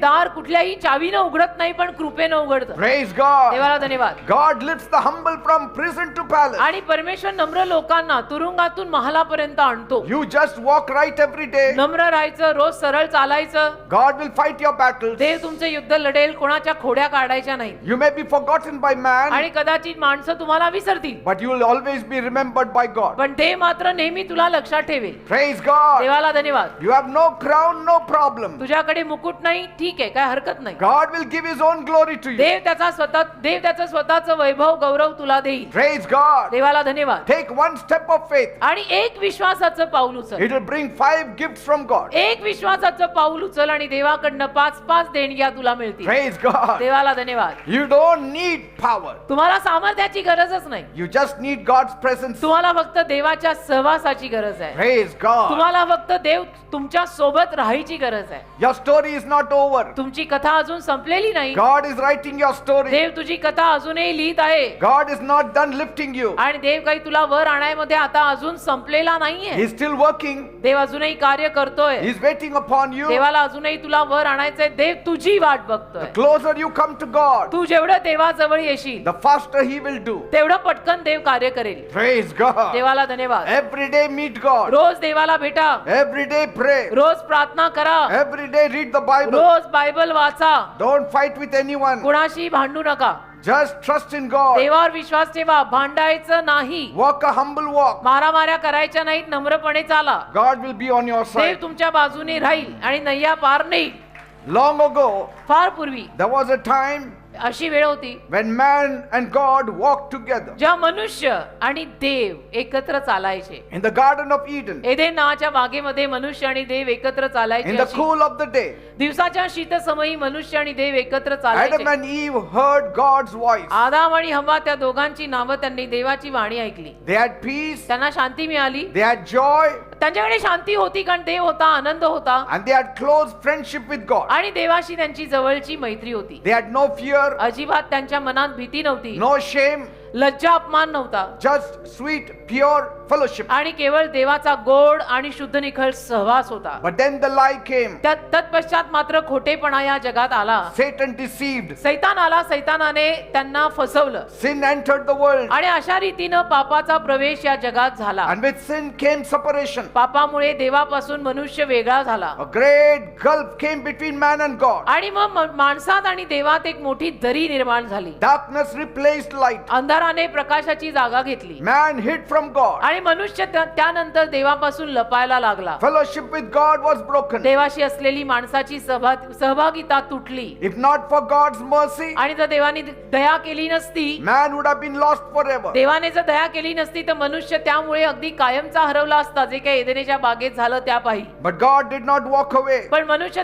Speaker 2: दार कुठल्याही चावीनं उघडत नाही, पण कृपेनं उघडतं.
Speaker 1: Praise God.
Speaker 2: देवाला धन्यवाद.
Speaker 1: God lifts the humble from prison to palace.
Speaker 2: आणि परमेश्वर नम्र लोकांना तुरुंगातून महालापर्यंत आणतो.
Speaker 1: You just walk right every day.
Speaker 2: नम्र राहायचं, रोज सरळ चालायचं.
Speaker 1: God will fight your battles.
Speaker 2: देव तुमचं युद्ध लढेल, कोणाच्या खोड्या काढायच्या नाही.
Speaker 1: You may be forgotten by man,
Speaker 2: आणि कदाचित माणसं तुम्हाला विसरतील,
Speaker 1: but you will always be remembered by God.
Speaker 2: पण ते मात्र नेहमी तुला लक्षात ठेवेल.
Speaker 1: Praise God.
Speaker 2: देवाला धन्यवाद.
Speaker 1: You have no crown, no problem.
Speaker 2: तुझ्याकडे मुकुट नाही, ठीक आहे, काय हरकत नाही.
Speaker 1: God will give His own glory to you.
Speaker 2: देव त्याचं स्वतःचं वैभव गौरव तुला देईल.
Speaker 1: Praise God.
Speaker 2: देवाला धन्यवाद.
Speaker 1: Take one step of faith.
Speaker 2: आणि एक विश्वासाचं पाऊल उचल.
Speaker 1: It will bring 5 gifts from God.
Speaker 2: एक विश्वासाचं पाऊल उचल आणि देवाकडनं 5 देणग्या तुला मिळतील.
Speaker 1: Praise God.
Speaker 2: देवाला धन्यवाद.
Speaker 1: You don't need power.
Speaker 2: तुम्हाला सामर्थ्याची गरजच नाही.
Speaker 1: You just need God's presence.
Speaker 2: तुम्हाला फक्त देवाच्या सहवासाची गरज आहे.
Speaker 1: Praise God.
Speaker 2: तुम्हाला फक्त देव तुमच्या सोबत राहायची गरज आहे.
Speaker 1: Your story is not over.
Speaker 2: तुमची कथा अजून संपलेली नाही.
Speaker 1: God is writing your story.
Speaker 2: देव तुझी कथा अजूनही लिहित आहे.
Speaker 1: God is not done lifting you.
Speaker 2: आणि देव काही तुला वर आणायमध्ये आता अजून संपलेला नाहीये.
Speaker 1: He's still working.
Speaker 2: देव अजूनही कार्य करतोय.
Speaker 1: He's waiting upon you.
Speaker 2: देवाला अजूनही तुला वर आणायचंय. देव तुझी वाट बघतोय.
Speaker 1: The closer you come to God,
Speaker 2: तू जेवढं देवाजवळ येशील
Speaker 1: the faster He will do.
Speaker 2: तेवढं पटकन देव कार्य करेल.
Speaker 1: Praise God.
Speaker 2: देवाला धन्यवाद.
Speaker 1: Every day meet God.
Speaker 2: रोज देवाला भेटा.
Speaker 1: Every day pray.
Speaker 2: रोज प्रार्थना करा.
Speaker 1: Every day read the Bible.
Speaker 2: रोज बायबल वाचा.
Speaker 1: Don't fight with anyone.
Speaker 2: कुणाशी भांडू नका.
Speaker 1: Just trust in God.
Speaker 2: देवावर विश्वास ठेवा. भांडायचं नाही.
Speaker 1: Walk a humble walk.
Speaker 2: मारामाऱ्या करायच्या नाहीत. नम्रपणे चाला.
Speaker 1: God will be on your
Speaker 2: Dev
Speaker 1: side.
Speaker 2: तुमच्या बाजूने राहील आणि नैया पार नाही.
Speaker 1: Long ago,
Speaker 2: फार पूर्वी
Speaker 1: there was a time
Speaker 2: अशी वेळ होती
Speaker 1: when man and God walked together
Speaker 2: जेव्हा मनुष्य आणि देव एकत्र चालायचे.
Speaker 1: in the Garden of Eden
Speaker 2: Eden नावाच्या बागेमध्ये मनुष्य आणि देव एकत्र चालायचे.
Speaker 1: in the
Speaker 2: अशी
Speaker 1: cool of the day.
Speaker 2: दिवसाच्या शीतसमयी मनुष्य आणि देव एकत्र
Speaker 1: Adam
Speaker 2: चालायचे.
Speaker 1: and Eve heard God's voice.
Speaker 2: आदाम आणि हव्वा त्या दोघांची नावं त्यांनी देवाची वाणी ऐकली.
Speaker 1: They had peace,
Speaker 2: त्यांना शांती मिळाली.
Speaker 1: they had joy,
Speaker 2: त्यांच्याकडे शांती होती कारण देव होता, आनंद होता
Speaker 1: and they had close friendship with God.
Speaker 2: आणि देवाशी त्यांची जवळची मैत्री होती.
Speaker 1: They had no fear,
Speaker 2: अजिबात त्यांच्या मनात भीती नव्हती.
Speaker 1: no shame,
Speaker 2: लज्जा अपमान नव्हता
Speaker 1: just sweet, pure fellowship.
Speaker 2: आणि केवळ देवाचा गोड आणि शुद्ध निखळ सहवास होता.
Speaker 1: But then the lie came.
Speaker 2: तत्पश्चात मात्र खोटेपणा या जगात आला.
Speaker 1: Satan deceived.
Speaker 2: सैतान आला. सैतानाने त्यांना फसवलं
Speaker 1: Sin entered the world.
Speaker 2: आणि अशा रीतीनं पापाचा प्रवेश या जगात झाला.
Speaker 1: And with sin came separation.
Speaker 2: पापामुळे देवापासून मनुष्य वेगळा झाला
Speaker 1: A great gulf came between man and God.
Speaker 2: आणि मग माणसात आणि देवात एक मोठी दरी निर्माण झाली.
Speaker 1: Darkness replaced light.
Speaker 2: अंधाराने प्रकाशाची जागा घेतली
Speaker 1: Man hid from God.
Speaker 2: आणि मनुष्य त्यानंतर देवापासून लपायला लागला.
Speaker 1: Fellowship with God was broken.
Speaker 2: देवाशी असलेली माणसाची सहभागिता तुटली.
Speaker 1: If not for God's mercy,
Speaker 2: आणि जर देवाने दया केली नसती,
Speaker 1: man would have been lost forever.
Speaker 2: देवाने जर दया केली नसती तर मनुष्य त्यामुळे अगदी कायमचा हरवला असता, जे काही एदेनेच्या बागेत झालं त्या पायी.
Speaker 1: But God did not walk away.
Speaker 2: पण मनुष्य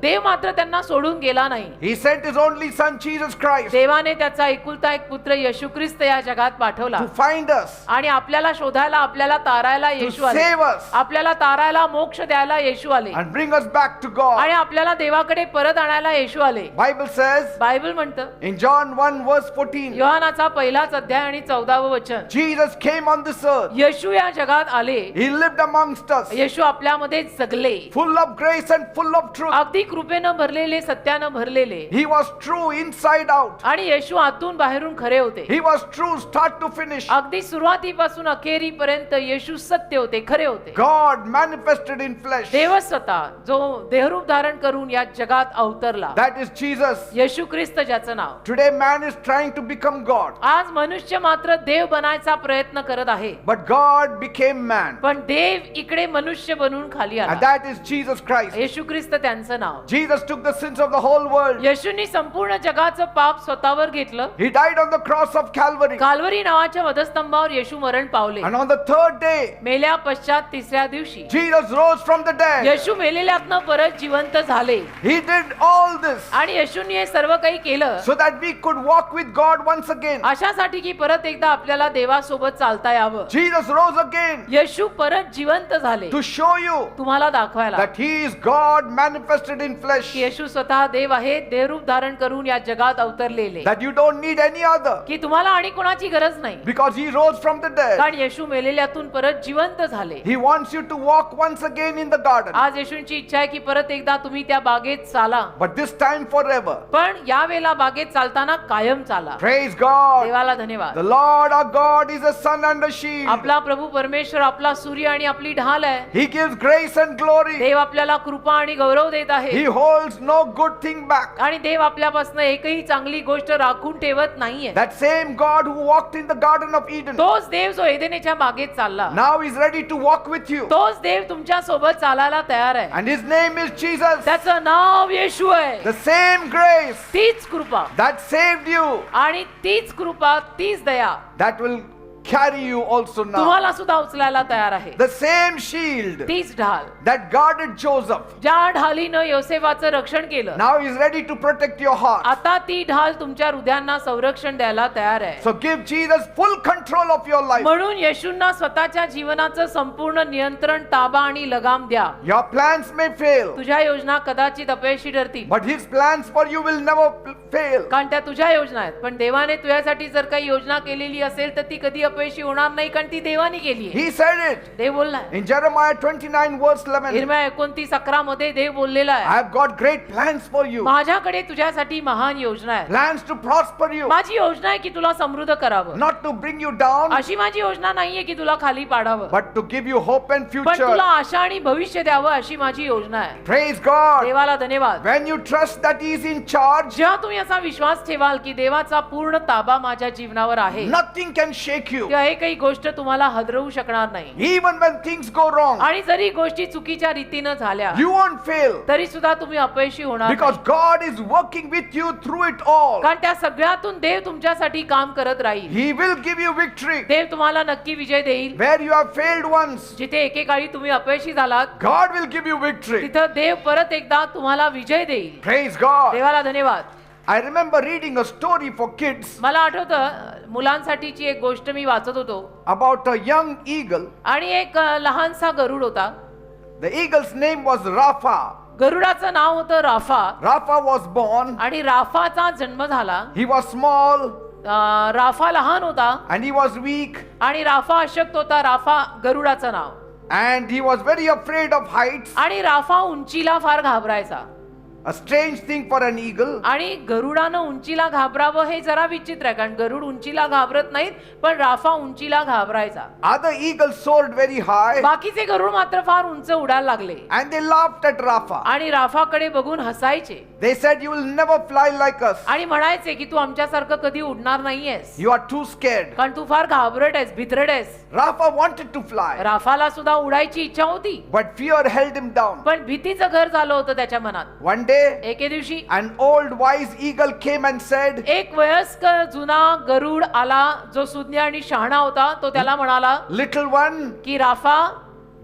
Speaker 2: देव मात्र त्यांना सोडून गेला नाही.
Speaker 1: He sent His only Son, Jesus Christ,
Speaker 2: देवाने त्याचा एकुलता एक पुत्र येशू ख्रिस्त या जगात पाठवला
Speaker 1: to find us,
Speaker 2: आणि आपल्याला शोधायला, आपल्याला तारायला
Speaker 1: to
Speaker 2: येशू आले.
Speaker 1: save us,
Speaker 2: आपल्याला तारायला, मोक्ष द्यायला येशू आले
Speaker 1: and bring us back to God.
Speaker 2: आणि आपल्याला देवाकडे परत आणायला येशू आले.
Speaker 1: Bible says
Speaker 2: बायबल म्हणतं
Speaker 1: in John 1 verse 14,
Speaker 2: योहानाचा पहिलाच अध्याय आणि 14वं वचन,
Speaker 1: Jesus came on this earth.
Speaker 2: येशू या जगात आले.
Speaker 1: He lived amongst us,
Speaker 2: येशू आपल्यामध्ये जगले.
Speaker 1: full of grace and full of truth.
Speaker 2: अगदी कृपेनं भरलेले, सत्यानं भरलेले.
Speaker 1: He was true inside out.
Speaker 2: आणि येशू आतून बाहेरून खरे होते.
Speaker 1: He was true start to finish.
Speaker 2: अगदी सुरुवातीपासून अखेरीपर्यंत येशू सत्य होते, खरे होते.
Speaker 1: God manifested in flesh.
Speaker 2: देव स्वतः जो देहरूप धारण करून या जगात अवतरला,
Speaker 1: That is Jesus.
Speaker 2: येशू ख्रिस्त ज्याचं नाव.
Speaker 1: Today man is trying to become God.
Speaker 2: आज मनुष्य मात्र देव बनायचा प्रयत्न करत आहे.
Speaker 1: But God became man.
Speaker 2: पण देव इकडे मनुष्य बनून खाली
Speaker 1: And
Speaker 2: आला.
Speaker 1: that is Jesus Christ.
Speaker 2: येशू ख्रिस्त त्यांचं नाव.
Speaker 1: Jesus took the sins of the whole world.
Speaker 2: येशूंनी संपूर्ण जगाचं पाप स्वतःवर घेतलं.
Speaker 1: He died on the cross of Calvary.
Speaker 2: काल्वरी नावाच्या वधस्तंभावर येशू मरण पावले.
Speaker 1: And on the third day,
Speaker 2: मेल्या पश्चात तिसऱ्या दिवशी
Speaker 1: Jesus rose from the dead.
Speaker 2: येशू मेलेल्यातनं परत जिवंत झाले.
Speaker 1: He did all this
Speaker 2: आणि येशूंनी हे सर्व काही केलं
Speaker 1: so that we could walk with God once again.
Speaker 2: अशासाठी की परत एकदा आपल्याला देवासोबत चालता यावं.
Speaker 1: Jesus rose again
Speaker 2: येशू परत जिवंत झाले
Speaker 1: to show you
Speaker 2: तुम्हाला दाखवायला
Speaker 1: that He is God manifested in flesh.
Speaker 2: की येशू स्वतः देव आहे, देहरूप धारण करून या जगात अवतरलेले.
Speaker 1: That you don't need any other
Speaker 2: की तुम्हाला आणि कोणाची गरज नाही,
Speaker 1: because He rose from the dead.
Speaker 2: कारण येशू मेलेल्यातून परत जिवंत झाले.
Speaker 1: He wants you to walk once again in the garden,
Speaker 2: आज येशूंची इच्छा आहे की परत एकदा तुम्ही त्या बागेत चाला,
Speaker 1: but this time forever.
Speaker 2: पण या वेळेला बागेत चालताना कायम चाला.
Speaker 1: Praise God.
Speaker 2: देवाला धन्यवाद.
Speaker 1: The Lord our God is a sun and a shield.
Speaker 2: आपला प्रभू परमेश्वर आपला सूर्य आणि आपली ढाल आहे.
Speaker 1: He gives grace and glory.
Speaker 2: देव आपल्याला कृपा आणि गौरव देत आहे.
Speaker 1: He holds no good thing back.
Speaker 2: आणि देव आपल्यापासून एकही चांगली गोष्ट राखून ठेवत नाहीये.
Speaker 1: That same same God who walked in the Garden of Eden
Speaker 2: तोच देव जो एदेनेच्या बागेत चालला,
Speaker 1: now is ready to walk with you.
Speaker 2: तोच देव तुमच्या सोबत चालायला तयार आहे.
Speaker 1: And his name is Jesus.
Speaker 2: त्याचं नाव येशू आहे.
Speaker 1: The same grace
Speaker 2: तीच कृपा
Speaker 1: that saved you,
Speaker 2: आणि तीच कृपा, तीच दया
Speaker 1: that will carry you also now.
Speaker 2: तुम्हाला सुद्धा उचलायला तयार आहे.
Speaker 1: The same shield
Speaker 2: तीच ढाल
Speaker 1: that guarded Joseph
Speaker 2: ज्या ढालीनं योसेफाचं रक्षण केलं,
Speaker 1: now is ready to protect your heart.
Speaker 2: आता ती ढाल तुमच्या हृदयांना संरक्षण द्यायला तयार आहे.
Speaker 1: So give Jesus full control of your life.
Speaker 2: म्हणून येशूंना स्वतःच्या जीवनाचं संपूर्ण नियंत्रण, ताबा आणि लगाम द्या.
Speaker 1: Your plans may fail,
Speaker 2: तुझ्या योजना कदाचित अपयशी ठरतील,
Speaker 1: but his plans for you will never fail.
Speaker 2: कारण त्या तुझ्या योजना आहेत. पण देवाने तुझ्यासाठी जर काही योजना केलेली असेल तर ती कधी अपयशी होणार नाही, कारण ती देवाने केली आहे.
Speaker 1: He said it
Speaker 2: Dev बोललाय.
Speaker 1: in Jeremiah 29 verse 11.
Speaker 2: इर्म्या 29:11 मध्ये देव बोललेला
Speaker 1: I
Speaker 2: आहे,
Speaker 1: have got great plans for you.
Speaker 2: माझ्याकडे तुझ्यासाठी महान योजना आहे.
Speaker 1: Plans to prosper you,
Speaker 2: माझी योजना आहे की तुला समृद्ध करावं.
Speaker 1: not to bring you down,
Speaker 2: अशी माझी योजना नाहीये की तुला खाली पाडावं,
Speaker 1: but to give you hope and
Speaker 2: पण
Speaker 1: future.
Speaker 2: तुला आशा आणि भविष्य द्यावं अशी माझी योजना आहे.
Speaker 1: Praise God.
Speaker 2: देवाला धन्यवाद.
Speaker 1: When you trust that he is in charge,
Speaker 2: जेव्हा तुम्ही असा विश्वास ठेवाल की देवाचा पूर्ण ताबा माझ्या जीवनावर आहे,
Speaker 1: nothing can shake you.
Speaker 2: तेव्हा एकही गोष्ट तुम्हाला हदरवू शकणार नाही.
Speaker 1: Even when things go wrong,
Speaker 2: आणि जरी गोष्टी चुकीच्या रीतीनं झाल्या
Speaker 1: you won't fail,
Speaker 2: तरी सुद्धा तुम्ही अपयशी होणार
Speaker 1: because
Speaker 2: नाही.
Speaker 1: God is working with you through it all.
Speaker 2: कारण त्या सगळ्यातून देव तुमच्यासाठी काम करत राहील.
Speaker 1: He will give you victory.
Speaker 2: देव तुम्हाला नक्की विजय देईल.
Speaker 1: Where you have failed once,
Speaker 2: जिथे एकेकाळी तुम्ही अपयशी झालात,
Speaker 1: God will give you victory.
Speaker 2: तिथं देव परत एकदा तुम्हाला विजय देईल.
Speaker 1: Praise God.
Speaker 2: देवाला धन्यवाद.
Speaker 1: I remember reading a story for kids
Speaker 2: मला आठवतं मुलांसाठीची एक गोष्ट मी वाचत होतो,
Speaker 1: about a young eagle.
Speaker 2: आणि एक लहानसा गरुड होता.
Speaker 1: The eagle's name was Rapha.
Speaker 2: गरुडाचं नाव होतं राफा.
Speaker 1: Rapha was born.
Speaker 2: आणि राफाचा जन्म झाला.
Speaker 1: He was small
Speaker 2: राफा लहान होता
Speaker 1: and he was weak
Speaker 2: आणि राफा अशक्त होता. राफा गरुडाचं नाव.
Speaker 1: and he was very afraid of heights.
Speaker 2: आणि राफा उंचीला फार घाबरायचा.
Speaker 1: A strange thing for an eagle.
Speaker 2: आणि गरुडानं उंचीला घाबरावं हे जरा विचित्र आहे, कारण गरुड उंचीला घाबरत नाहीत, पण Rafa उंचीला घाबरायचा.
Speaker 1: Other eagles soared very high
Speaker 2: बाकीचे गरुड मात्र फार उंच उडायला लागले
Speaker 1: and they laughed at Rapha.
Speaker 2: आणि राफाकडे बघून हसायचे
Speaker 1: They said, "You will never fly like us.
Speaker 2: आणि म्हणायचे की तू आमच्यासारखं कधी उडणार नाहीयेस,
Speaker 1: You are too scared."
Speaker 2: कारण तू फार घाबरट आहेस, भित्रट आहेस.
Speaker 1: Rapha wanted to fly,
Speaker 2: राफाला सुद्धा उडायची इच्छा होती,
Speaker 1: but fear held him down.
Speaker 2: पण भीतीचं घर झालं होतं त्याच्या मनात.
Speaker 1: One day,
Speaker 2: एके दिवशी
Speaker 1: an old wise eagle came and said,
Speaker 2: एक वयस्क जुना गरुड आला जो सुज्ञ आणि शहाणा होता. तो त्याला म्हणाला
Speaker 1: "Little one,
Speaker 2: की Rafa,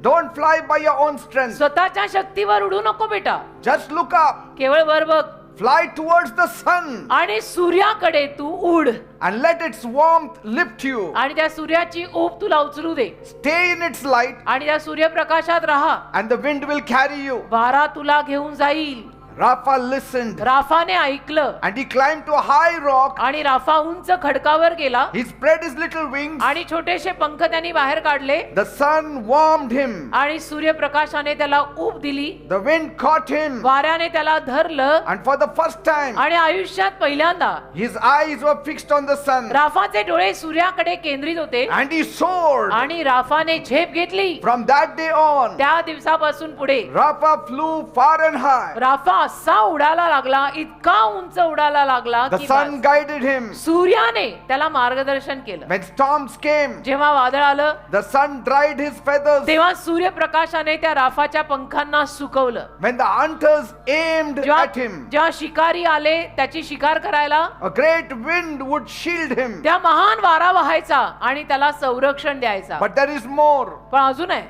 Speaker 1: don't fly by your own strength.
Speaker 2: स्वतःच्या शक्तीवर उडू नको बेटा,
Speaker 1: Just look up.
Speaker 2: केवळ वर बघ
Speaker 1: Fly towards the sun
Speaker 2: आणि सूर्याकडे तू उड
Speaker 1: and let its warmth lift you.
Speaker 2: आणि त्या सूर्याची ऊब तुला उचलू दे
Speaker 1: Stay in its light
Speaker 2: आणि त्या सूर्यप्रकाशात राहा,
Speaker 1: and the wind will carry you."
Speaker 2: वारा तुला घेऊन जाईल.
Speaker 1: Rapha listened
Speaker 2: राफाने ऐकलं
Speaker 1: and he climbed to a high rock.
Speaker 2: आणि राफा उंच खडकावर गेला
Speaker 1: He spread his little wings.
Speaker 2: आणि छोटेसे पंख त्यांनी बाहेर काढले
Speaker 1: The sun warmed him.
Speaker 2: आणि सूर्यप्रकाशाने त्याला ऊब दिली.
Speaker 1: The wind caught him.
Speaker 2: वाऱ्याने त्याला धरलं
Speaker 1: And for the first time,
Speaker 2: आणि आयुष्यात पहिल्यांदा
Speaker 1: his eyes were fixed on the sun.
Speaker 2: राफाचे डोळे सूर्याकडे केंद्रित होते
Speaker 1: And he soared.
Speaker 2: आणि राफाने झेप घेतली.
Speaker 1: From that day on,
Speaker 2: त्या दिवसापासून पुढे
Speaker 1: Rapha flew far and high.
Speaker 2: Rafa असा उडायला लागला, इतका उंच उडायला लागला
Speaker 1: The
Speaker 2: की
Speaker 1: sun
Speaker 2: बस.
Speaker 1: guided him.
Speaker 2: सूर्याने त्याला मार्गदर्शन केलं.
Speaker 1: When storms came,
Speaker 2: जेव्हा वादळ आलं
Speaker 1: the sun dried his feathers.
Speaker 2: तेव्हा सूर्यप्रकाशाने त्या राफाच्या पंखांना सुकवलं.
Speaker 1: When the hunters aimed
Speaker 2: जेव्हा
Speaker 1: at him,
Speaker 2: जेव्हा शिकारी आले त्याची शिकार करायला,
Speaker 1: a great wind would shield him.
Speaker 2: त्या महान वारा वाहायचा आणि त्याला संरक्षण द्यायचा.
Speaker 1: But there is more.
Speaker 2: पण अजून आहे,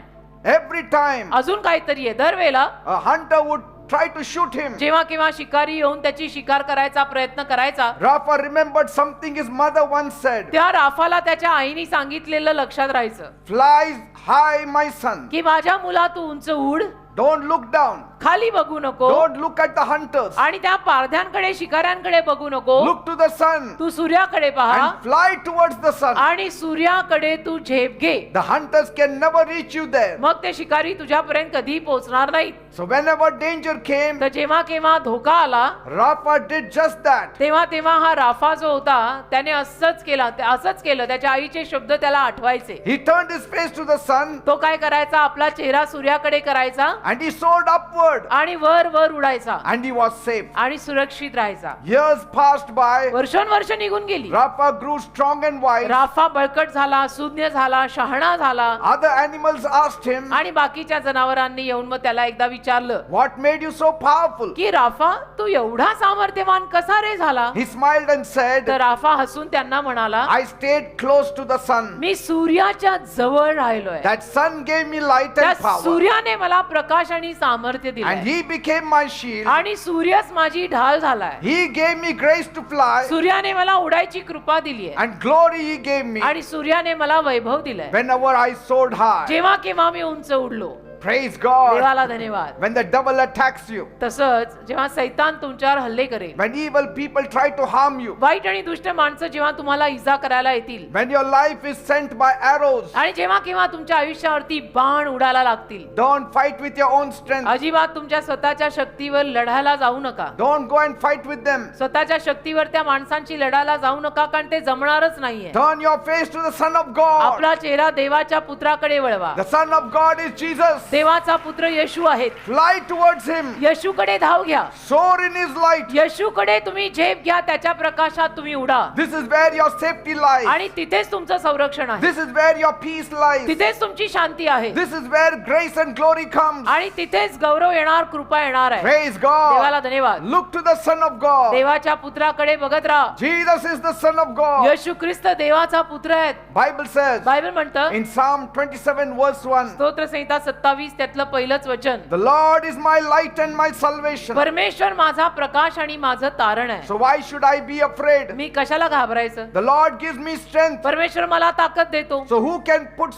Speaker 1: Every time
Speaker 2: अजून काहीतरी आहे. दरवेळेला
Speaker 1: a hunter would try to shoot him,
Speaker 2: जेव्हा केव्हा शिकारी येऊन त्याची शिकार करायचा प्रयत्न करायचा,
Speaker 1: Rapha remembered something his mother once said.
Speaker 2: त्या राफाला त्याच्या आईने सांगितलेलं लक्षात राहायचं
Speaker 1: "Fly high, my son.
Speaker 2: की माझ्या मुला तू उंच उड,
Speaker 1: Don't look down.
Speaker 2: खाली बघू नको
Speaker 1: Don't look at the hunters.
Speaker 2: आणि त्या पारध्यांकडे शिकाऱ्यांकडे बघू नको.
Speaker 1: Look to the sun
Speaker 2: तू सूर्याकडे पहा
Speaker 1: and fly towards the sun.
Speaker 2: आणि सूर्याकडे तू झेप घे.
Speaker 1: The hunters can never reach you there.
Speaker 2: मग ते शिकारी तुझ्यापर्यंत कधी पोहोचणार नाहीत.
Speaker 1: So whenever danger came,
Speaker 2: तर जेव्हा केव्हा धोका आला
Speaker 1: Rapha did just that.
Speaker 2: तेव्हा तेव्हा हा राफा जो होता त्याने असंच केलं. त्याच्या आईचे शब्द त्याला आठवायचे.
Speaker 1: He turned his face to the sun
Speaker 2: तो काय करायचा, आपला चेहरा सूर्याकडे करायचा
Speaker 1: and he soared upward. upward
Speaker 2: आणि वर वर उडायचा
Speaker 1: and he was safe.
Speaker 2: आणि सुरक्षित राहायचा.
Speaker 1: Years passed by.
Speaker 2: वर्षानुवर्ष निघून गेली.
Speaker 1: Rapha grew strong and wise.
Speaker 2: Rafa बळकट झाला, सुज्ञ झाला, शहाणा झाला.
Speaker 1: Other animals asked him,
Speaker 2: आणि बाकीच्या जनावरांनी येऊन मग त्याला एकदा विचारलं
Speaker 1: what made you so powerful?
Speaker 2: की राफा तू एवढा सामर्थ्यवान कसा रे झाला?
Speaker 1: He smiled and said,
Speaker 2: तर राफा हसून त्यांना म्हणाला,
Speaker 1: I stayed close to the sun.
Speaker 2: मी सूर्याच्या जवळ राहिलोय.
Speaker 1: That sun gave me light
Speaker 2: त्या
Speaker 1: and power.
Speaker 2: सूर्याने मला प्रकाश आणि सामर्थ्य
Speaker 1: And
Speaker 2: दिले
Speaker 1: he became my shield.
Speaker 2: आणि सूर्यच माझी ढाल झालाय.
Speaker 1: He gave me grace to fly.
Speaker 2: सूर्याने मला उडायची कृपा दिली आहे
Speaker 1: And glory he gave me.
Speaker 2: आणि सूर्याने मला वैभव दिलंय.
Speaker 1: Whenever I soared high.
Speaker 2: जेव्हा केव्हा मी उंच उडलो.
Speaker 1: Praise God.
Speaker 2: देवाला धन्यवाद.
Speaker 1: When the devil attacks you.
Speaker 2: तसंच जेव्हा सैतान तुमच्यावर हल्ले करेल,
Speaker 1: When evil people try to harm you.
Speaker 2: वाईट आणि दुष्ट माणसं जेव्हा तुम्हाला इजा करायला येतील
Speaker 1: When your life is sent by arrows.
Speaker 2: आणि जेव्हा केव्हा तुमच्या आयुष्यावरती बाण उडायला लागतील,
Speaker 1: Don't fight with your own strength.
Speaker 2: अजिबात तुमच्या स्वतःच्या शक्तीवर लढायला जाऊ नका.
Speaker 1: Don't go and fight with them.
Speaker 2: स्वतःच्या शक्तीवर त्या माणसांची लढायला जाऊ नका, कारण ते जमणारच नाहीये.
Speaker 1: Turn your face to the Son of God.
Speaker 2: आपला चेहरा देवाच्या पुत्राकडे वळवा.
Speaker 1: The Son of God is Jesus.
Speaker 2: देवाचा पुत्र येशू आहेत.
Speaker 1: Fly towards him.
Speaker 2: येशूकडे धाव घ्या.
Speaker 1: Soar in his light.
Speaker 2: येशूकडे तुम्ही झेप घ्या, त्याच्या प्रकाशात तुम्ही उडा.
Speaker 1: This is where your safety lies.
Speaker 2: आणि तिथेच तुमचं संरक्षण आहे.
Speaker 1: This is where your peace lies.
Speaker 2: तिथेच तुमची शांती आहे.
Speaker 1: This is where grace and glory comes.
Speaker 2: आणि तिथेच गौरव येणार, कृपा येणार आहे.
Speaker 1: Praise God.
Speaker 2: देवाला धन्यवाद.
Speaker 1: Look to the Son of God.
Speaker 2: देवाच्या पुत्राकडे बघत राहा.
Speaker 1: Jesus is the Son of God.
Speaker 2: येशू ख्रिस्त देवाचा पुत्र आहेत.
Speaker 1: Bible says
Speaker 2: बायबल म्हणतं
Speaker 1: in Psalm 27 verse 1,
Speaker 2: स्तोत्र संहिता 27 त्यातलं पहिलंच वचन,
Speaker 1: the Lord is my light and my salvation.
Speaker 2: परमेश्वर माझा प्रकाश आणि माझं तारण आहे.
Speaker 1: So why should I be afraid?
Speaker 2: मी कशाला घाबरायचं?
Speaker 1: The Lord gives me strength.
Speaker 2: परमेश्वर मला ताकद देतो.
Speaker 1: So who can put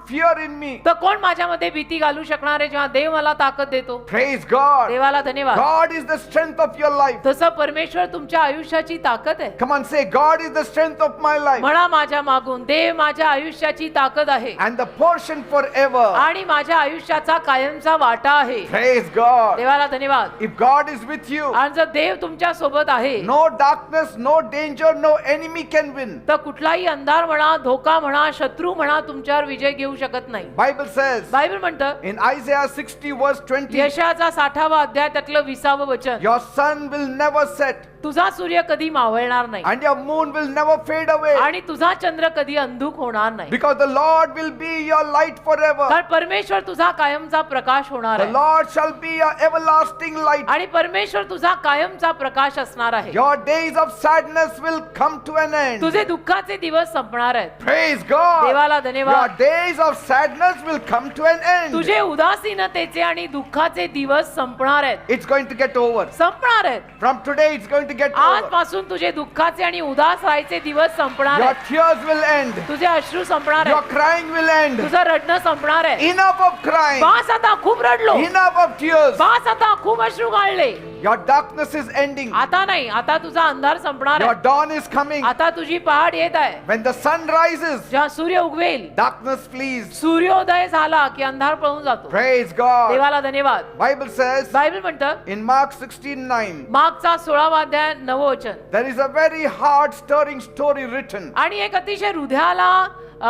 Speaker 1: fear in me?
Speaker 2: तर कोण माझ्यामध्ये भीती घालू शकणार आहे जेव्हा देव मला ताकद देतो?
Speaker 1: Praise God.
Speaker 2: देवाला धन्यवाद.
Speaker 1: God is the strength of your life.
Speaker 2: तसं परमेश्वर तुमच्या आयुष्याची ताकद आहे.
Speaker 1: Come on, say, God is the strength of my life.
Speaker 2: म्हणा माझ्या मागून, देव माझ्या आयुष्याची ताकद आहे
Speaker 1: And the portion forever.
Speaker 2: आणि माझ्या आयुष्याचा कायमचा वाटा आहे.
Speaker 1: Praise God.
Speaker 2: देवाला धन्यवाद.
Speaker 1: If God is with you,
Speaker 2: आणि जर देव तुमच्या सोबत आहे,
Speaker 1: no darkness, no danger, no enemy can win.
Speaker 2: तर कुठलाही अंधार म्हणा, धोका म्हणा, शत्रू म्हणा तुमच्यावर विजय घेऊ शकत नाही.
Speaker 1: Bible says
Speaker 2: बायबल म्हणतं
Speaker 1: in Isaiah 60 verse 20,
Speaker 2: यशाचा 60वा अध्याय त्यातलं 20वं वचन,
Speaker 1: your sun will never set
Speaker 2: तुझा सूर्य कधी मावळणार नाही
Speaker 1: and your moon will never fade away,
Speaker 2: आणि तुझा चंद्र कधी अंधुक होणार नाही.
Speaker 1: because the Lord will be your light forever.
Speaker 2: कारण परमेश्वर तुझा कायमचा प्रकाश होणार
Speaker 1: The
Speaker 2: आहे
Speaker 1: Lord shall be your everlasting light.
Speaker 2: आणि परमेश्वर तुझा कायमचा प्रकाश असणार आहे.
Speaker 1: Your days of sadness will come to an end.
Speaker 2: तुझे दुःखाचे दिवस संपणार आहेत.
Speaker 1: Praise God.
Speaker 2: देवाला
Speaker 1: Your
Speaker 2: धन्यवाद.
Speaker 1: days of sadness will come to an end.
Speaker 2: तुझे उदासीनतेचे आणि दुःखाचे दिवस संपणार आहेत.
Speaker 1: It's going to get over.
Speaker 2: संपणार आहेत.
Speaker 1: From today it's going to get over.
Speaker 2: आजपासून तुझे दुःखाचे आणि उदास राहायचे दिवस संपणार
Speaker 1: Your
Speaker 2: आहेत.
Speaker 1: tears will end.
Speaker 2: तुझे अश्रू संपणार
Speaker 1: Your
Speaker 2: आहेत.
Speaker 1: crying will end.
Speaker 2: तुझं रडणं संपणार आहे.
Speaker 1: Enough of crying.
Speaker 2: बास आता खूप रडलो.
Speaker 1: Enough of tears.
Speaker 2: बास आता खूप अश्रू गाळले.
Speaker 1: Your darkness is ending.
Speaker 2: आता नाही, आता तुझा अंधार संपणार
Speaker 1: Your
Speaker 2: आहे.
Speaker 1: dawn is coming.
Speaker 2: आता तुझी पहाट येत आहे.
Speaker 1: When the sun rises,
Speaker 2: जेव्हा सूर्य उगवेल,
Speaker 1: darkness flees.
Speaker 2: सूर्योदय झाला की अंधार पळून जातो.
Speaker 1: Praise God.
Speaker 2: देवाला धन्यवाद.
Speaker 1: Bible says
Speaker 2: बायबल म्हणतं
Speaker 1: in Mark 16:9,
Speaker 2: मागचा 16वा अध्याय 9वं वचन,
Speaker 1: there is a very heart stirring story written.
Speaker 2: आणि एक अतिशय हृदयाला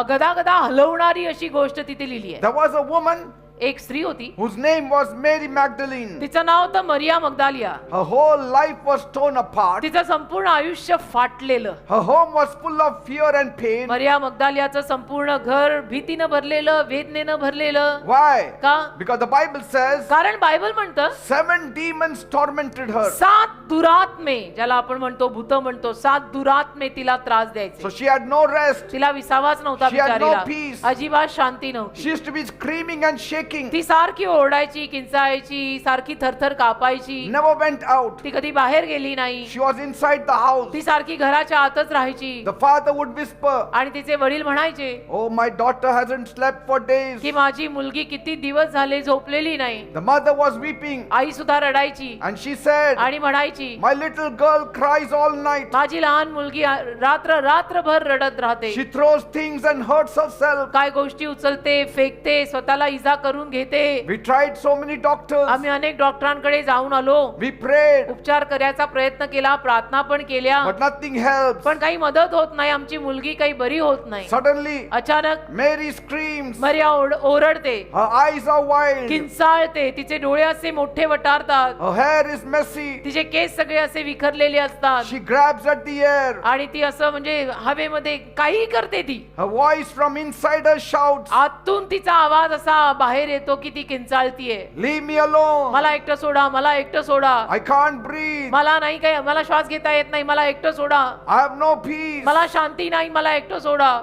Speaker 2: गदागदा हलवणारी अशी गोष्ट तिथे लिहिली आहे.
Speaker 1: There was a woman
Speaker 2: एक स्त्री होती,
Speaker 1: whose name was Mary Magdalene.
Speaker 2: तिचं नाव होतं मरिया Magdalene.
Speaker 1: Her whole life was torn apart.
Speaker 2: तिचं संपूर्ण आयुष्य फाटलेलं.
Speaker 1: Her home was full of fear and pain.
Speaker 2: मरिया मगदालियाचं संपूर्ण घर भीतीनं भरलेलं, वेदनेनं भरलेलं.
Speaker 1: Why?
Speaker 2: का?
Speaker 1: Because the Bible says
Speaker 2: कारण बायबल म्हणतं
Speaker 1: 7 demons tormented her.
Speaker 2: 7 दुरात्मे, ज्याला आपण म्हणतो भूत म्हणतो, 7 दुरात्मे तिला त्रास
Speaker 1: So
Speaker 2: द्यायचे.
Speaker 1: she had no rest.
Speaker 2: तिला विसावाच नव्हता
Speaker 1: She had no
Speaker 2: बिचारीला.
Speaker 1: peace.
Speaker 2: अजिबात शांती नव्हती.
Speaker 1: She used to be screaming and shaking.
Speaker 2: ती सारखी ओरडायची, किंचाळायची, सारखी थरथर कापायची.
Speaker 1: Never went out.
Speaker 2: ती कधी बाहेर गेली नाही.
Speaker 1: She was inside the house.
Speaker 2: ती सारखी घराच्या आतच राहायची.
Speaker 1: The father would whisper,
Speaker 2: आणि तिचे वडील म्हणायचे
Speaker 1: "Oh, my daughter hasn't slept for days."
Speaker 2: की माझी मुलगी किती दिवस झाले झोपलेली नाही.
Speaker 1: The mother was weeping
Speaker 2: आई सुद्धा रडायची
Speaker 1: and she said,
Speaker 2: आणि म्हणायची
Speaker 1: "My little girl cries all night.
Speaker 2: माझी लहान मुलगी रात्रभर रडत राहते.
Speaker 1: She throws things and hurts herself."
Speaker 2: काय गोष्टी उचलते, फेकते, स्वतःला इजा करून करून घेते.
Speaker 1: We tried so many doctors.
Speaker 2: आम्ही अनेक डॉक्टरांकडे जाऊन आलो,
Speaker 1: We prayed,
Speaker 2: उपचार करायचा प्रयत्न केला, प्रार्थना पण केल्या,
Speaker 1: but nothing helps.
Speaker 2: पण काही मदत होत नाही. आमची मुलगी काही बरी होत नाही.
Speaker 1: Suddenly,
Speaker 2: अचानक
Speaker 1: Mary screams.
Speaker 2: मरिया ओरडते,
Speaker 1: Her eyes are wild.
Speaker 2: किंचाळते, तिचे डोळे असे मोठे वटारतात,
Speaker 1: Her hair is messy.
Speaker 2: तिचे केस सगळे असे विखरलेले असतात
Speaker 1: She grabs at the air.
Speaker 2: आणि ती असं म्हणजे हवेमध्ये काही करते. ती
Speaker 1: Her voice from inside her shouts,
Speaker 2: आतून तिचा आवाज असा बाहेर येतो की ती किंचाळतीये,
Speaker 1: "Leave me alone.
Speaker 2: मला एकटं सोडा, मला एकटं सोडा,
Speaker 1: I can't breathe.
Speaker 2: मला नाही काय, मला श्वास घेता येत नाही, मला एकटं सोडा,
Speaker 1: I have no peace."
Speaker 2: मला शांती नाही, मला एकटं सोडा.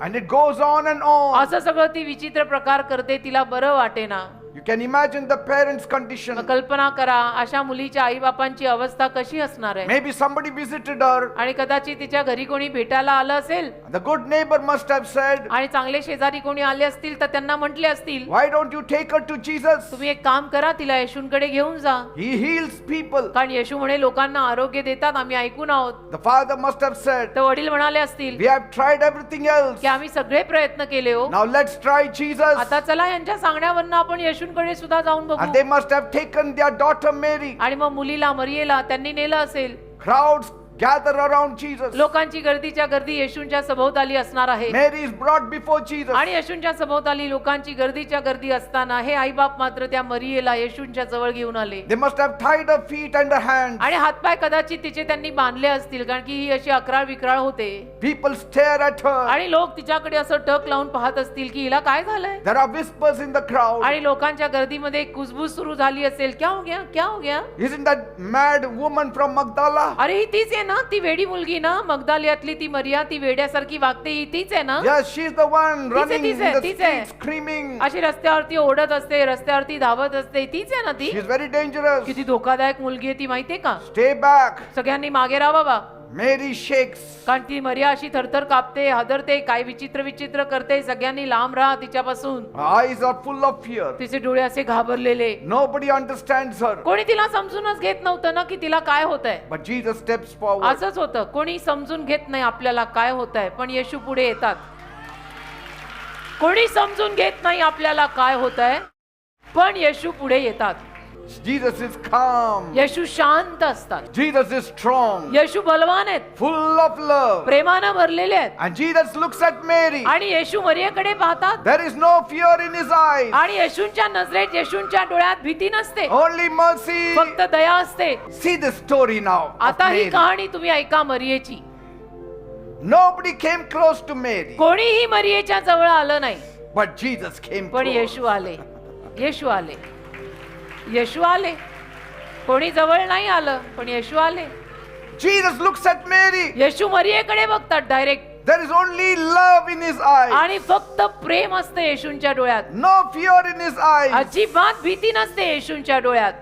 Speaker 1: And it goes on and on.
Speaker 2: असं सगळं ती विचित्र प्रकार करते. तिला बरं वाटेना.
Speaker 1: You can imagine the parents' condition.
Speaker 2: मग कल्पना करा अशा मुलीच्या आई बापांची अवस्था कशी असणार आहे.
Speaker 1: Maybe somebody visited her.
Speaker 2: आणि कदाचित तिच्या घरी कोणी भेटायला आलं असेल
Speaker 1: The good neighbor must have said,
Speaker 2: आणि चांगले शेजारी कोणी आले असतील तर त्यांना म्हटले असतील,
Speaker 1: "Why don't you take her to Jesus?
Speaker 2: तुम्ही एक काम करा, तिला येशूंकडे घेऊन जा,
Speaker 1: He heals people."
Speaker 2: कारण येशू म्हणे लोकांना आरोग्य देतात, आम्ही ऐकून आहोत.
Speaker 1: The father must have said,
Speaker 2: तर वडील म्हणाले असतील
Speaker 1: "We have tried everything else.
Speaker 2: की आम्ही सगळे प्रयत्न केले हो,
Speaker 1: Now let's try Jesus."
Speaker 2: आता चला यांच्या सांगण्यावरनं आपण येशूंकडे सुद्धा जाऊन
Speaker 1: And
Speaker 2: बघू.
Speaker 1: they must have taken their daughter Mary.
Speaker 2: आणि मग मुलीला मरियेला त्यांनी नेलं असेल.
Speaker 1: Crowds gather around Jesus.
Speaker 2: लोकांची गर्दीच्या गर्दी येशूंच्या सभोवताली असणार आहे.
Speaker 1: Mary is brought before Jesus.
Speaker 2: आणि येशूंच्या सभोवताली लोकांची गर्दीच्या गर्दी असताना हे आईबाप मात्र त्या मरियेला येशूंच्या जवळ घेऊन आले.
Speaker 1: They must have tied her feet and her hands.
Speaker 2: आणि हातपाय कदाचित तिचे त्यांनी बांधले असतील, कारण की ही अशी अकराळ विक्राळ होते.
Speaker 1: People stare at her.
Speaker 2: आणि लोक तिच्याकडे असं टक लावून पाहत असतील की हिला काय झालंय.
Speaker 1: There are whispers in the crowd.
Speaker 2: आणि लोकांच्या गर्दीमध्ये एक कुजबूज सुरू झाली असेल, क्या हो गया, क्या हो गया.
Speaker 1: Isn't that mad woman from Magdala?
Speaker 2: अरे ही तीच आहे ना, ती वेडी मुलगी ना, मगदालियातली ती मरिया, ती वेड्यासारखी वागते, ही तीच आहे ना.
Speaker 1: Yes, she's the one running in the
Speaker 2: तीच आहे.
Speaker 1: streets screaming.
Speaker 2: अशी रस्त्यावरती ओढत असते, रस्त्यावरती धावत असते, तीच आहे ना ती.
Speaker 1: She's very dangerous.
Speaker 2: किती धोकादायक मुलगी आहे ती, माहितीये का.
Speaker 1: Stay back.
Speaker 2: सगळ्यांनी मागे राहा बाबा.
Speaker 1: Mary shakes.
Speaker 2: कारण ती मरिया अशी थरथर कापते, हादरते, काय विचित्र विचित्र करते. सगळ्यांनी लांब राहा तिच्यापासून.
Speaker 1: Her eyes are full of fear.
Speaker 2: तिचे डोळे असे घाबरलेले.
Speaker 1: Nobody understands her.
Speaker 2: कोणी तिला समजूनच घेत नव्हतं ना की तिला काय होतंय.
Speaker 1: But Jesus steps forward.
Speaker 2: असंच होतं, कोणी समजून घेत नाही आपल्याला काय होतंय, पण येशू पुढे येतात. कोणी समजून घेत नाही आपल्याला काय होतंय, पण येशू पुढे येतात.
Speaker 1: Jesus is calm.
Speaker 2: येशू शांत असतात.
Speaker 1: Jesus is strong.
Speaker 2: येशू बलवान आहेत,
Speaker 1: Full of love.
Speaker 2: प्रेमानं भरलेले आहेत.
Speaker 1: And Jesus looks at Mary.
Speaker 2: आणि येशू मरियेकडे पाहतात.
Speaker 1: There is no fear in his eyes.
Speaker 2: आणि येशूंच्या नजरेत, येशूंच्या डोळ्यात भीती नसते,
Speaker 1: Only mercy.
Speaker 2: फक्त दया असते.
Speaker 1: See the story now. of
Speaker 2: आता ही
Speaker 1: Mary.
Speaker 2: कहाणी तुम्ही ऐका मरियेची.
Speaker 1: Nobody came close to Mary.
Speaker 2: कोणीही मरियेच्या जवळ आलं नाही,
Speaker 1: But Jesus came
Speaker 2: पण
Speaker 1: close.
Speaker 2: येशू आले. येशू आले. येशू आले. कोणी जवळ नाही आलं, पण येशू आले.
Speaker 1: Jesus looks at Mary.
Speaker 2: येशू मरियेकडे बघतात direct.
Speaker 1: There is only love in his eyes.
Speaker 2: आणि फक्त प्रेम असते येशूंच्या डोळ्यात.
Speaker 1: No fear in his eyes.
Speaker 2: अजिबात भीती नसते येशूंच्या डोळ्यात.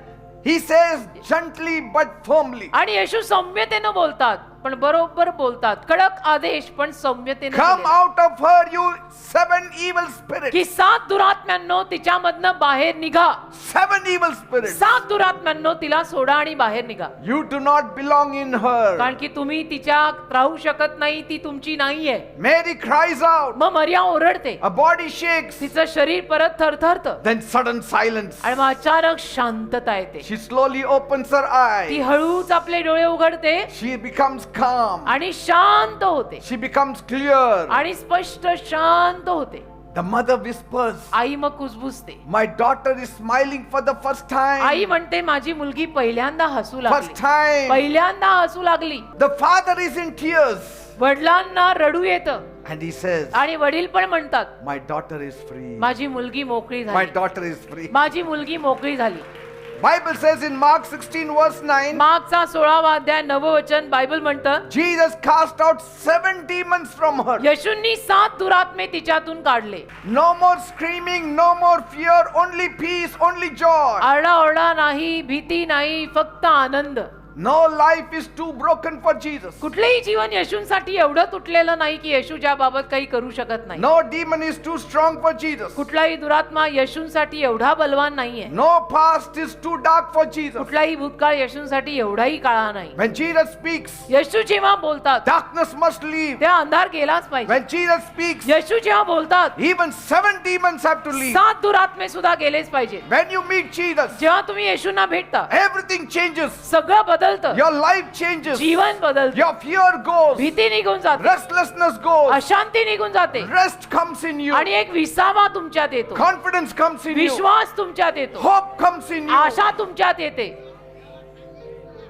Speaker 1: He says gently but firmly,
Speaker 2: आणि येशू सौम्यतेनं बोलतात, पण बरोबर बोलतात. कडक आदेश पण सौम्यतेने
Speaker 1: "Come
Speaker 2: दिलेले.
Speaker 1: out of her, you 7 evil spirits."
Speaker 2: की 7 दुरात्म्यांनो तिच्यामधनं बाहेर निघा.
Speaker 1: 7 evil spirits.
Speaker 2: 7 दुरात्म्यांनो तिला सोडा आणि बाहेर निघा.
Speaker 1: You do not belong in her.
Speaker 2: कारण की तुम्ही तिच्यात राहू शकत नाही, ती तुमची नाहीये.
Speaker 1: Mary cries out.
Speaker 2: मग मरिया ओरडते,
Speaker 1: Her body shakes.
Speaker 2: तिचं शरीर परत थरथरतं.
Speaker 1: Then sudden silence.
Speaker 2: आणि मग अचानक शांतता येते.
Speaker 1: She slowly opens her
Speaker 2: ती
Speaker 1: eyes.
Speaker 2: हळूच आपले डोळे उघडते
Speaker 1: She becomes calm.
Speaker 2: आणि शांत होते.
Speaker 1: She becomes clear.
Speaker 2: आणि स्पष्ट शांत होते.
Speaker 1: The mother whispers,
Speaker 2: आई मग कुजबुजते.
Speaker 1: "My daughter is smiling for the first time."
Speaker 2: आई म्हणते माझी मुलगी पहिल्यांदा हसू
Speaker 1: First
Speaker 2: लागली.
Speaker 1: time.
Speaker 2: पहिल्यांदा हसू लागली.
Speaker 1: The father is in tears.
Speaker 2: वडिलांना रडू येतं.
Speaker 1: And he says,
Speaker 2: आणि वडील पण म्हणतात
Speaker 1: "My daughter is free.
Speaker 2: माझी मुलगी मोकळी
Speaker 1: My
Speaker 2: झाली.
Speaker 1: daughter is free."
Speaker 2: माझी मुलगी मोकळी झाली.
Speaker 1: Bible says in Mark 16 verse 9,
Speaker 2: मागचा 16वा अध्याय नववचन बायबल म्हणतं,
Speaker 1: Jesus cast out 7 demons from her.
Speaker 2: येशूंनी 7 दुरात्मे तिच्यातून काढले.
Speaker 1: No more screaming, no more fear, only peace, only joy.
Speaker 2: आरडाओरडा नाही, भीती नाही, फक्त आनंद.
Speaker 1: No life is too broken for Jesus.
Speaker 2: कुठलेही जीवन येशूंसाठी एवढं तुटलेलं नाही की येशूच्या बाबत काही करू शकत नाही.
Speaker 1: No demon is too strong for Jesus.
Speaker 2: कुठलाही दुरात्मा येशूंसाठी एवढा बलवान नाहीये.
Speaker 1: No past is too dark for Jesus.
Speaker 2: कुठलाही भूतकाळ येशूंसाठी एवढाही काळा नाही.
Speaker 1: When Jesus speaks,
Speaker 2: येशू जेव्हा बोलतात
Speaker 1: darkness must leave.
Speaker 2: त्या अंधार गेलाच पाहिजे.
Speaker 1: When Jesus speaks,
Speaker 2: येशू जेव्हा बोलतात
Speaker 1: even 7 demons have to leave.
Speaker 2: 7 दुरात्मे सुद्धा गेलेच पाहिजे.
Speaker 1: When you meet Jesus,
Speaker 2: जेव्हा तुम्ही येशूंना भेटता
Speaker 1: everything changes.
Speaker 2: सगळं बदलतं.
Speaker 1: Your life changes.
Speaker 2: जीवन बदलतं.
Speaker 1: Your fear goes.
Speaker 2: भीती निघून जाते.
Speaker 1: Restlessness goes.
Speaker 2: अशांती निघून जाते.
Speaker 1: Rest comes in you.
Speaker 2: आणि एक विसावा तुमच्यात येतो.
Speaker 1: Confidence comes in you.
Speaker 2: विश्वास तुमच्यात येतो.
Speaker 1: Hope comes in you.
Speaker 2: आशा तुमच्यात येते.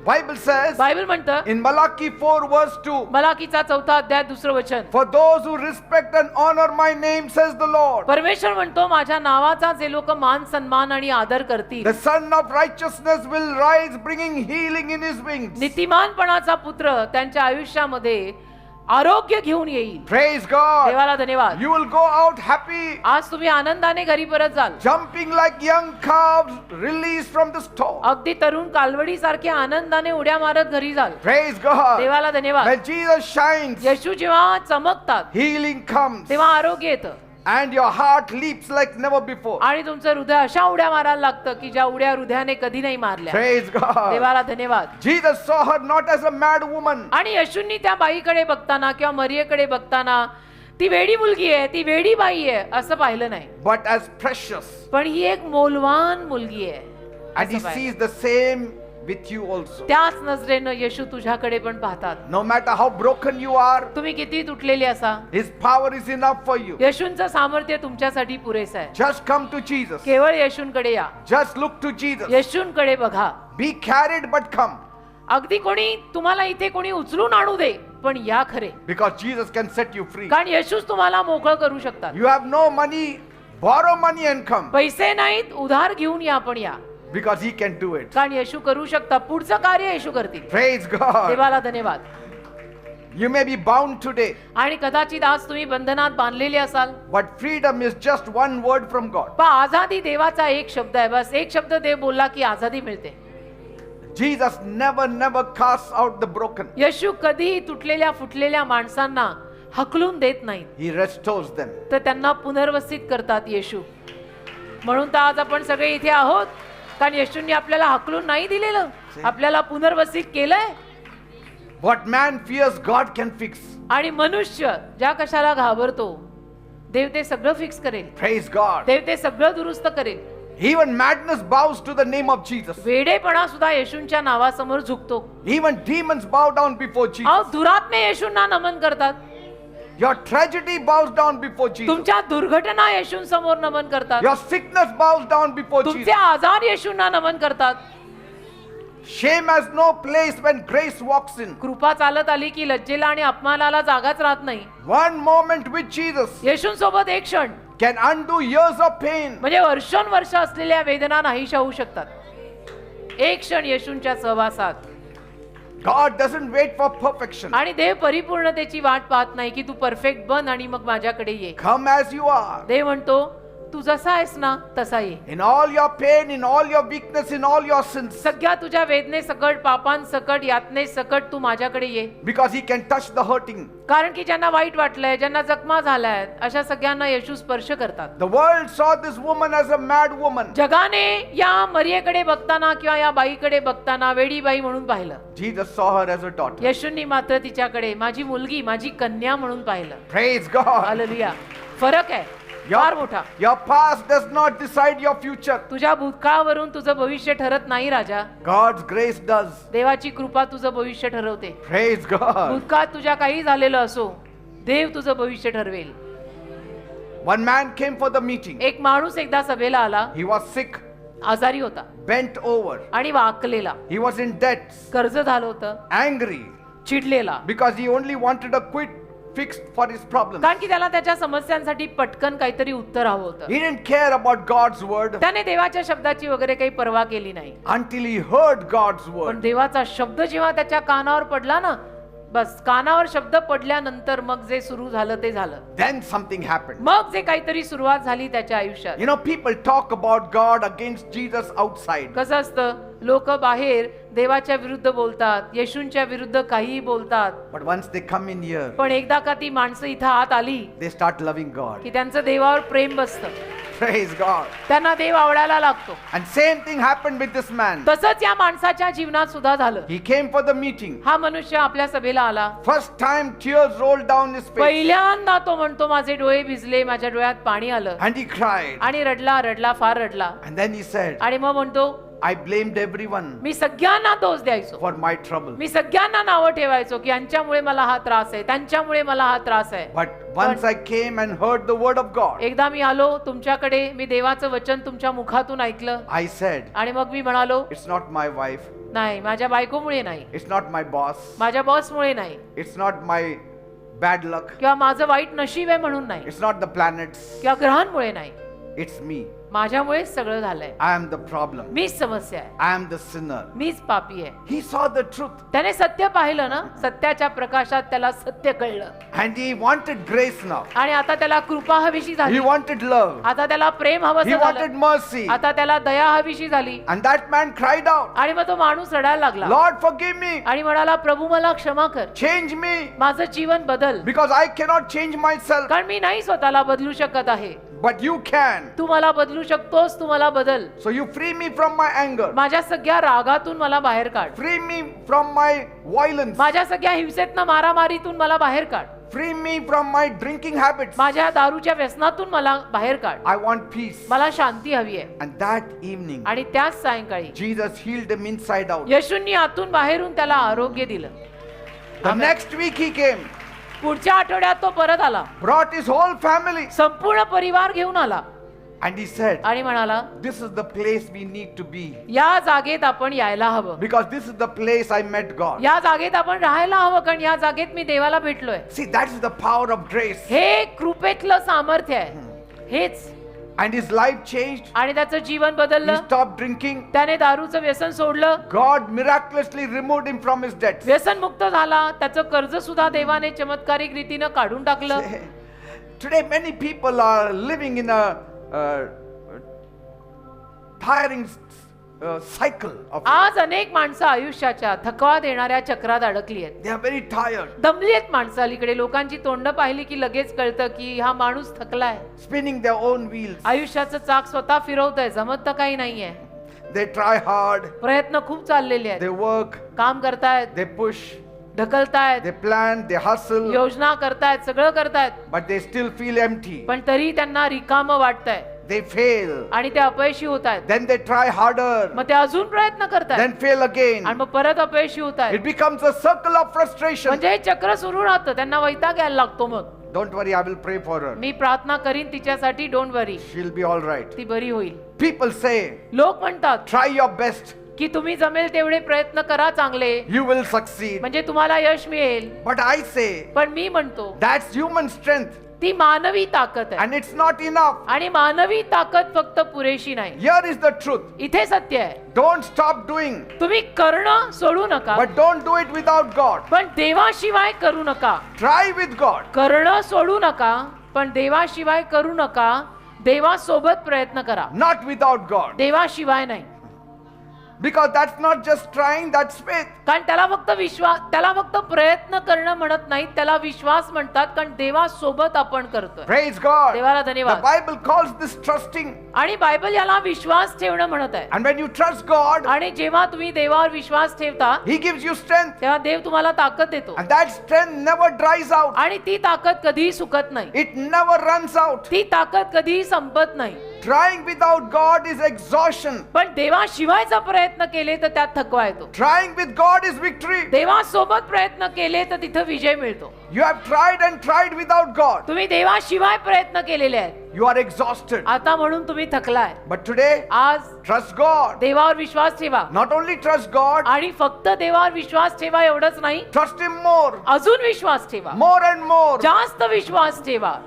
Speaker 1: Bible says
Speaker 2: बायबल म्हणतं
Speaker 1: in Malachi 4 verse 2,
Speaker 2: मलाकीचा 4था अध्याय 2रं वचन,
Speaker 1: for those who respect and honor my name, says the Lord,
Speaker 2: परमेश्वर म्हणतो माझ्या नावाचा जे लोक मान सन्मान आणि आदर करतील,
Speaker 1: the son of righteousness will rise bringing healing in his wings.
Speaker 2: नीतिमानपणाचा पुत्र त्यांच्या आयुष्यामध्ये आरोग्य घेऊन येईल.
Speaker 1: Praise God.
Speaker 2: देवाला धन्यवाद.
Speaker 1: You will go out happy,
Speaker 2: आज तुम्ही आनंदाने घरी परत जाल.
Speaker 1: jumping like young calves released from the stall.
Speaker 2: अगदी तरुण कालवडी सारखे आनंदाने उड्या मारत घरी जाल.
Speaker 1: Praise God.
Speaker 2: देवाला धन्यवाद.
Speaker 1: When Jesus shines,
Speaker 2: येशू जेव्हा चमकतात
Speaker 1: healing comes
Speaker 2: तेव्हा आरोग्य येतं
Speaker 1: and your heart leaps like never before.
Speaker 2: आणि तुमचं हृदय अशा उड्या मारायला लागतं की ज्या उड्या हृदयाने कधी नाही मारल्या.
Speaker 1: Praise God.
Speaker 2: देवाला धन्यवाद.
Speaker 1: Jesus saw her not as a mad woman,
Speaker 2: आणि येशूंनी त्या बाईकडे बघताना किंवा मरियेकडे बघताना ती वेडी मुलगी आहे, ती वेडी बाई आहे असं पाहिलं नाही,
Speaker 1: but as precious.
Speaker 2: पण ही एक मौल्यवान मुलगी आहे
Speaker 1: And he
Speaker 2: असं पाहिलं.
Speaker 1: sees the same with you also.
Speaker 2: त्याच नजरेनं येशू तुझ्याकडे पण पाहतात.
Speaker 1: No matter how broken you are,
Speaker 2: तुम्ही किती तुटलेली असा,
Speaker 1: his power is enough for you.
Speaker 2: येशूंचं सामर्थ्य तुमच्यासाठी पुरेसं आहे.
Speaker 1: Just come to Jesus.
Speaker 2: केवळ येशूंकडे या.
Speaker 1: Just look to Jesus.
Speaker 2: येशूंकडे बघा.
Speaker 1: Be carried but come,
Speaker 2: अगदी कोणी तुम्हाला इथे कोणी उचलून आणू दे पण या खरे,
Speaker 1: because Jesus can set you free.
Speaker 2: कारण येशूच तुम्हाला मोकळं करू शकतात.
Speaker 1: You have no money, borrow money and come,
Speaker 2: पैसे नाहीत उधार घेऊन या पण या,
Speaker 1: because he can do it.
Speaker 2: कारण येशू करू शकता. पुढचं कार्य येशू करतील.
Speaker 1: Praise God.
Speaker 2: देवाला धन्यवाद.
Speaker 1: You may be bound today,
Speaker 2: आणि कदाचित आज तुम्ही बंधनात बांधलेले असाल,
Speaker 1: but freedom is just one word from God.
Speaker 2: पण आझादी देवाचा एक शब्द आहे. बस एक शब्द देव बोलला की आझादी मिळते.
Speaker 1: Jesus never casts out the broken.
Speaker 2: येशू कधीही तुटलेल्या फुटलेल्या माणसांना हकलून देत नाहीत,
Speaker 1: He restores them.
Speaker 2: तर त्यांना पुनर्वसित करतात येशू. म्हणून तर आज आपण सगळे इथे आहोत, कारण येशूंनी आपल्याला हकलून नाही दिलेलं, आपल्याला पुनर्वसित केलंय.
Speaker 1: What man fears, God can fix.
Speaker 2: आणि मनुष्य ज्या कशाला घाबरतो देव ते सगळं फिक्स करेल.
Speaker 1: Praise God.
Speaker 2: देव ते सगळं दुरुस्त करेल.
Speaker 1: Even madness bows to the name of Jesus.
Speaker 2: वेडेपणा सुद्धा येशूंच्या नावासमोर झुकतो.
Speaker 1: Even demons bow down before Jesus.
Speaker 2: अहो दुरात्मे येशूंना नमन करतात.
Speaker 1: Your tragedy bows down before Jesus.
Speaker 2: तुमच्या दुर्घटना येशूंसमोर नमन करतात.
Speaker 1: Your sickness bows down before
Speaker 2: तुमचे
Speaker 1: Jesus.
Speaker 2: आजार येशूंना नमन करतात.
Speaker 1: Shame has no place when grace walks in.
Speaker 2: कृपा चालत आली की लज्जेला आणि अपमानाला जागाच राहत नाही.
Speaker 1: One moment with Jesus
Speaker 2: येशूंसोबत एक क्षण
Speaker 1: can undo years of pain.
Speaker 2: म्हणजे वर्षानुवर्ष असलेल्या वेदना नाहीशा होऊ शकतात. एक क्षण येशूंच्या सहवासात.
Speaker 1: God doesn't wait for perfection.
Speaker 2: आणि देव परिपूर्णतेची वाट पाहत नाही की तू परफेक्ट बन आणि मग माझ्याकडे ये.
Speaker 1: Come as you are.
Speaker 2: देव म्हणतो तू जसा आहेस ना तसा ये.
Speaker 1: In all your pain, in all your weakness, in all your sins.
Speaker 2: सगळ्या तुझ्या वेदने सकट, पापां सकट, यातने सकट तू माझ्याकडे ये.
Speaker 1: Because he can touch the hurting.
Speaker 2: कारण की ज्यांना वाईट वाटलंय, ज्यांना जखमा झाल्यात, अशा सगळ्यांना येशू स्पर्श करतात.
Speaker 1: The world saw this woman as a mad woman.
Speaker 2: जगाने या मरियेकडे बघताना किंवा या बाईकडे बघताना वेडी बाई म्हणून पाहिलं.
Speaker 1: Jesus saw her as a daughter.
Speaker 2: येशूंनी मात्र तिच्याकडे माझी मुलगी, माझी कन्या म्हणून पाहिलं.
Speaker 1: Praise God.
Speaker 2: हालेलुया. फरक आहे फार मोठा.
Speaker 1: Your past does not decide your future.
Speaker 2: तुझ्या भूतकाळावरून तुझं भविष्य ठरत नाही राजा.
Speaker 1: God's grace does.
Speaker 2: देवाची कृपा तुझं भविष्य ठरवते.
Speaker 1: Praise God.
Speaker 2: भूतकाळात तुझ्या काही झालेलं असो, देव तुझं भविष्य ठरवेल.
Speaker 1: One man came for the meeting.
Speaker 2: एक माणूस एकदा सभेला आला.
Speaker 1: He was sick,
Speaker 2: आजारी होता
Speaker 1: bent over.
Speaker 2: आणि वाकलेला.
Speaker 1: He was in debts,
Speaker 2: कर्ज झालं होतं,
Speaker 1: angry,
Speaker 2: चिडलेला,
Speaker 1: because he only wanted a quick fix for his problems.
Speaker 2: कारण की त्याला त्याच्या समस्यांसाठी पटकन काहीतरी उत्तर हवं होतं.
Speaker 1: He didn't care about God's word
Speaker 2: त्याने देवाच्या शब्दाची वगैरे काही पर्वा केली नाही.
Speaker 1: until he heard God's
Speaker 2: पण
Speaker 1: word.
Speaker 2: देवाचा शब्द जेव्हा त्याच्या कानावर पडला ना, बस कानावर शब्द पडल्यानंतर मग जे सुरू झालं ते झालं.
Speaker 1: Then something happened.
Speaker 2: मग जे काहीतरी सुरुवात झाली त्याच्या आयुष्यात.
Speaker 1: You know, people talk about God against Jesus outside.
Speaker 2: कसं असतं, लोक बाहेर देवाच्या विरुद्ध बोलतात, येशूंच्या विरुद्ध काहीही बोलतात,
Speaker 1: But once they come in here,
Speaker 2: पण एकदा का ती माणसं इथं आत आली
Speaker 1: they start loving God.
Speaker 2: की त्यांचं देवावर प्रेम बसतं,
Speaker 1: Praise God.
Speaker 2: त्यांना देव आवडायला लागतो.
Speaker 1: And same thing happened with this man.
Speaker 2: तसंच या माणसाच्या जीवनात सुद्धा झालं.
Speaker 1: He came for the meeting.
Speaker 2: हा मनुष्य आपल्या सभेला आला.
Speaker 1: First time tears rolled down his face.
Speaker 2: पहिल्यांदा तो म्हणतो, माझे डोळे भिजले, माझ्या डोळ्यात पाणी आलं,
Speaker 1: And he cried.
Speaker 2: आणि रडला, फार रडला.
Speaker 1: And then he said,
Speaker 2: आणि मग म्हणतो,
Speaker 1: I blamed everyone
Speaker 2: मी सगळ्यांना दोष द्यायचो,
Speaker 1: for my trouble.
Speaker 2: मी सगळ्यांना नावं ठेवायचो की यांच्यामुळे मला हा त्रास आहे, त्यांच्यामुळे मला हा त्रास आहे.
Speaker 1: But once I came and heard the word of God,
Speaker 2: एकदा मी आलो तुमच्याकडे, मी देवाचं वचन तुमच्या मुखातून ऐकलं,
Speaker 1: I said,
Speaker 2: आणि मग मी म्हणालो,
Speaker 1: it's not my wife,
Speaker 2: नाही, माझ्या बायकोमुळे नाही,
Speaker 1: it's not my boss,
Speaker 2: माझ्या बॉसमुळे नाही,
Speaker 1: it's not my bad luck,
Speaker 2: किंवा माझं वाईट नशीब आहे म्हणून नाही,
Speaker 1: it's not the planets,
Speaker 2: किंवा ग्रहांमुळे नाही,
Speaker 1: it's me.
Speaker 2: माझ्यामुळेच सगळं झालंय.
Speaker 1: I am the problem.
Speaker 2: मीच समस्या आहे,
Speaker 1: I am the sinner.
Speaker 2: मीच पापी आहे.
Speaker 1: He saw the truth
Speaker 2: त्याने सत्य पाहिलं ना, सत्याच्या प्रकाशात त्याला सत्य कळलं,
Speaker 1: and he wanted grace now.
Speaker 2: आणि आता त्याला कृपा हवीशी झाली,
Speaker 1: He wanted love.
Speaker 2: आता त्याला प्रेम हवंसं
Speaker 1: He wanted
Speaker 2: झालं,
Speaker 1: mercy.
Speaker 2: आता त्याला दया हवीशी झाली.
Speaker 1: And that man cried out,
Speaker 2: आणि मग तो माणूस रडायला लागला
Speaker 1: Lord, forgive me.
Speaker 2: आणि म्हणाला, प्रभू मला क्षमा कर,
Speaker 1: Change me
Speaker 2: माझं जीवन बदल,
Speaker 1: because I cannot change myself,
Speaker 2: कारण मी नाही स्वतःला बदलू शकत आहे,
Speaker 1: but you can.
Speaker 2: तू मला बदलू शकतोस, तू मला बदल.
Speaker 1: So you free me from my anger.
Speaker 2: माझ्या सगळ्या रागातून मला बाहेर काढ,
Speaker 1: Free me from my violence.
Speaker 2: माझ्या सगळ्या हिंसेतनं, मारामारीतून मला बाहेर काढ,
Speaker 1: Free me from my drinking habits.
Speaker 2: माझ्या दारूच्या व्यसनातून मला बाहेर काढ,
Speaker 1: I want peace.
Speaker 2: मला शांती हवी आहे.
Speaker 1: And that evening,
Speaker 2: आणि त्याच सायंकाळी
Speaker 1: Jesus healed him inside out.
Speaker 2: येशूंनी आतून बाहेरून त्याला आरोग्य दिलं.
Speaker 1: The
Speaker 2: Amen.
Speaker 1: next week he came,
Speaker 2: पुढच्या आठवड्यात तो परत आला,
Speaker 1: brought his whole family,
Speaker 2: संपूर्ण परिवार घेऊन आला,
Speaker 1: and he said,
Speaker 2: आणि म्हणाला,
Speaker 1: this is the place we need to be,
Speaker 2: या जागेत आपण यायला हवं,
Speaker 1: because this is the place I met God.
Speaker 2: या जागेत आपण राहायला हवं, कारण या जागेत मी देवाला भेटलोय.
Speaker 1: See, that is the power of grace.
Speaker 2: हे कृपेतलं सामर्थ्य आहे, हेच.
Speaker 1: And his life changed.
Speaker 2: आणि त्याचं जीवन
Speaker 1: He
Speaker 2: बदललं,
Speaker 1: stopped drinking.
Speaker 2: त्याने दारूचं व्यसन सोडलं,
Speaker 1: God miraculously removed him from his debts.
Speaker 2: व्यसन मुक्त झाला, त्याचं कर्ज सुद्धा देवाने चमत्कारिक रीतीनं काढून टाकलं.
Speaker 1: Today many people are living in a tiring cycle of,
Speaker 2: आज अनेक माणसं आयुष्याच्या थकवा देणाऱ्या चक्रात अडकली आहेत,
Speaker 1: they are very tired,
Speaker 2: दमली आहेत माणसं. अलीकडे लोकांची तोंड पाहिली की लगेच कळतं की हा माणूस थकलाय,
Speaker 1: spinning their own wheels.
Speaker 2: आयुष्याचं चाक स्वतः फिरवतंय, जमत तर काही नाहीये.
Speaker 1: They try hard,
Speaker 2: प्रयत्न खूप चाललेले आहेत,
Speaker 1: they work,
Speaker 2: काम करतायत,
Speaker 1: they push,
Speaker 2: ढकलतायत,
Speaker 1: they plan, they hustle,
Speaker 2: योजना करतायत, सगळं करतायत,
Speaker 1: but they still feel empty.
Speaker 2: पण तरी त्यांना रिकामं वाटतंय,
Speaker 1: They fail,
Speaker 2: आणि ते अपयशी होत आहेत.
Speaker 1: then they try harder,
Speaker 2: मग ते अजून प्रयत्न करतायत,
Speaker 1: then fail again.
Speaker 2: आणि मग परत अपयशी होत आहेत.
Speaker 1: It becomes a circle of frustration.
Speaker 2: म्हणजे हे चक्र सुरू राहतं, त्यांना वैताग यायला लागतो. मग
Speaker 1: Don't worry, I will pray for her.
Speaker 2: मी प्रार्थना करीन तिच्यासाठी, don't worry,
Speaker 1: She'll be all right.
Speaker 2: ती बरी होईल.
Speaker 1: People say,
Speaker 2: लोक म्हणतात
Speaker 1: try your best,
Speaker 2: की तुम्ही जमेल तेवढे प्रयत्न करा चांगले,
Speaker 1: you will succeed.
Speaker 2: म्हणजे तुम्हाला यश मिळेल.
Speaker 1: But I say,
Speaker 2: पण मी म्हणतो,
Speaker 1: that's human strength
Speaker 2: ती मानवी ताकद आहे,
Speaker 1: and it's not enough.
Speaker 2: आणि मानवी ताकद फक्त पुरेशी नाही.
Speaker 1: Here is the truth.
Speaker 2: इथे सत्य आहे,
Speaker 1: Don't stop doing,
Speaker 2: तुम्ही करणं सोडू नका,
Speaker 1: but don't do it without God.
Speaker 2: पण देवाशिवाय करू नका.
Speaker 1: Try with God.
Speaker 2: करणं सोडू नका, पण देवाशिवाय करू नका. देवासोबत प्रयत्न करा,
Speaker 1: Not without God.
Speaker 2: देवाशिवाय नाही.
Speaker 1: Because that's not just trying, that's faith.
Speaker 2: कारण त्याला फक्त प्रयत्न करणं म्हणत नाही, त्याला विश्वास म्हणतात, कारण देवासोबत आपण करतोय.
Speaker 1: Praise God.
Speaker 2: देवाला
Speaker 1: The
Speaker 2: धन्यवाद.
Speaker 1: Bible calls this trusting.
Speaker 2: आणि बायबल याला विश्वास ठेवणं म्हणत आहे.
Speaker 1: And when you trust God,
Speaker 2: आणि जेव्हा तुम्ही देवावर विश्वास ठेवता,
Speaker 1: He gives you strength.
Speaker 2: तेव्हा देव तुम्हाला ताकद देतो,
Speaker 1: And that strength never dries out.
Speaker 2: आणि ती ताकद कधीही सुकत नाही,
Speaker 1: It never runs out.
Speaker 2: ती ताकद कधीही संपत नाही.
Speaker 1: Trying without God is exhaustion.
Speaker 2: पण देवाशिवायचा प्रयत्न केले तर त्यात थकवा येतो.
Speaker 1: Trying with God is victory.
Speaker 2: देवासोबत प्रयत्न केले तर तिथं विजय मिळतो.
Speaker 1: You have tried without God.
Speaker 2: तुम्ही देवाशिवाय प्रयत्न केलेले आहेत,
Speaker 1: You are exhausted.
Speaker 2: आता म्हणून तुम्ही थकलाय.
Speaker 1: But today,
Speaker 2: आज
Speaker 1: trust God.
Speaker 2: देवावर विश्वास ठेवा,
Speaker 1: Not only trust God,
Speaker 2: आणि फक्त देवावर विश्वास ठेवा एवढंच नाही,
Speaker 1: trust Him more.
Speaker 2: अजून विश्वास ठेवा,
Speaker 1: More and more.
Speaker 2: जास्त विश्वास ठेवा.